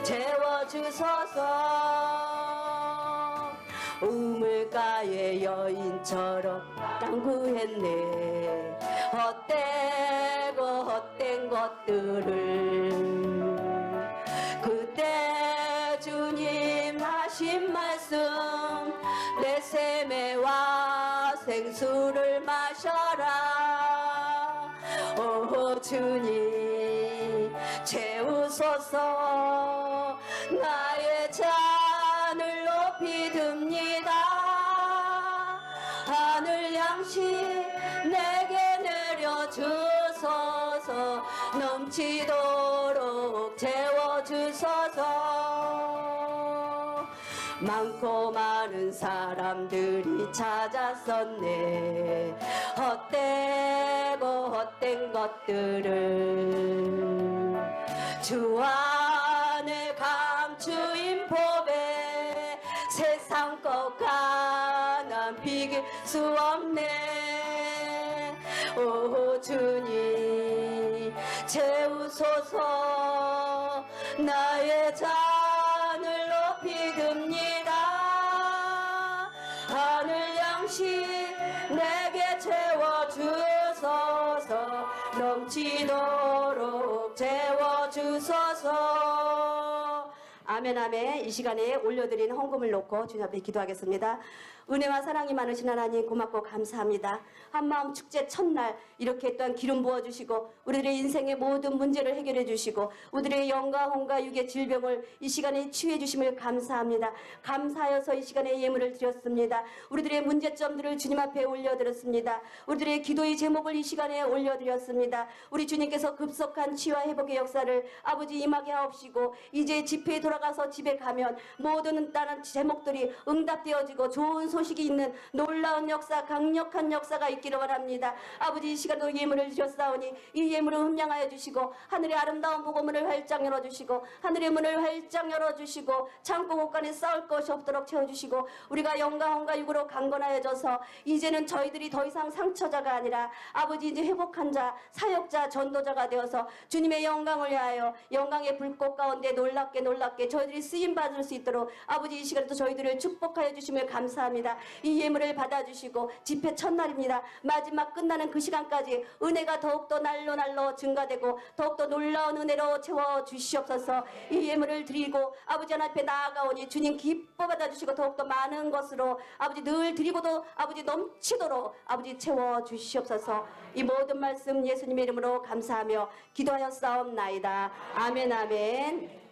채워주소서. 우물가의 여인처럼 당구했네. 헛되고 헛된 것들을. 그때 주님 하신 말씀 내 샘에와 생수를 마셔라. 오 주님 채우소서. 나의 잔을 높이 듭니다. 하늘 양식 내게 내려주소서. 넘치도록 채워주소서. 많고 많은 사람들이 찾았었네. 헛되고 헛된 것들을 주 안에 감추인 법에 세상 것 가난 비길 수 없네. 오 주님 채우소서. 나의 잔을 높이 듭니다. 하늘 양식 내게 채워주소서. 넘치도록 채워주소서. 아멘 아멘. 이 시간에 올려드린 헌금을 놓고 주님 앞에 기도하겠습니다. 은혜와 사랑이 많으신 하나님 고맙고 감사합니다. 한마음 축제 첫날 이렇게 또한 기름 부어주시고 우리들의 인생의 모든 문제를 해결해 주시고 우리들의 영과 혼과 육의 질병을 이 시간에 치유해 주심을 감사합니다. 감사하여서 이 시간에 예물을 드렸습니다. 우리들의 문제점들을 주님 앞에 올려드렸습니다. 우리들의 기도의 제목을 이 시간에 올려드렸습니다. 우리 주님께서 급속한 치유와 회복의 역사를 아버지 임하게 하옵시고 이제 집회에 돌아가서 집에 가면 모든 다른 제목들이 응답되어지고 좋은 소식이 있는 놀라운 역사, 강력한 역사가 있기를 원합니다. 아버지 이 시간도 예물을 드렸사오니 이 예물을 흠량하여 주시고 하늘의 아름다운 복음문을 활짝 열어주시고 하늘의 문을 활짝 열어주시고 창고 곳간에 싸울 것이 없도록 채워주시고 우리가 영과 혼과 육으로 강건하여져서 이제는 저희들이 더 이상 상처자가 아니라 아버지 이제 회복한 자, 사역자, 전도자가 되어서 주님의 영광을 위하여 영광의 불꽃 가운데 놀랍게 저희들이 쓰임받을 수 있도록 아버지 이 시간에도 저희들을 축복하여 주심을 감사합니다. 이 예물을 받아주시고 집회 첫날입니다. 마지막 끝나는 그 시간까지 은혜가 더욱더 날로 증가되고 더욱더 놀라운 은혜로 채워주시옵소서. 이 예물을 드리고 아버지 하나님 앞에 나아가오니 주님 기뻐 받아주시고 더욱더 많은 것으로 아버지 늘 드리고도 아버지 넘치도록 아버지 채워주시옵소서. 이 모든 말씀 예수님의 이름으로 감사하며 기도하였사옵나이다. 아멘 아멘.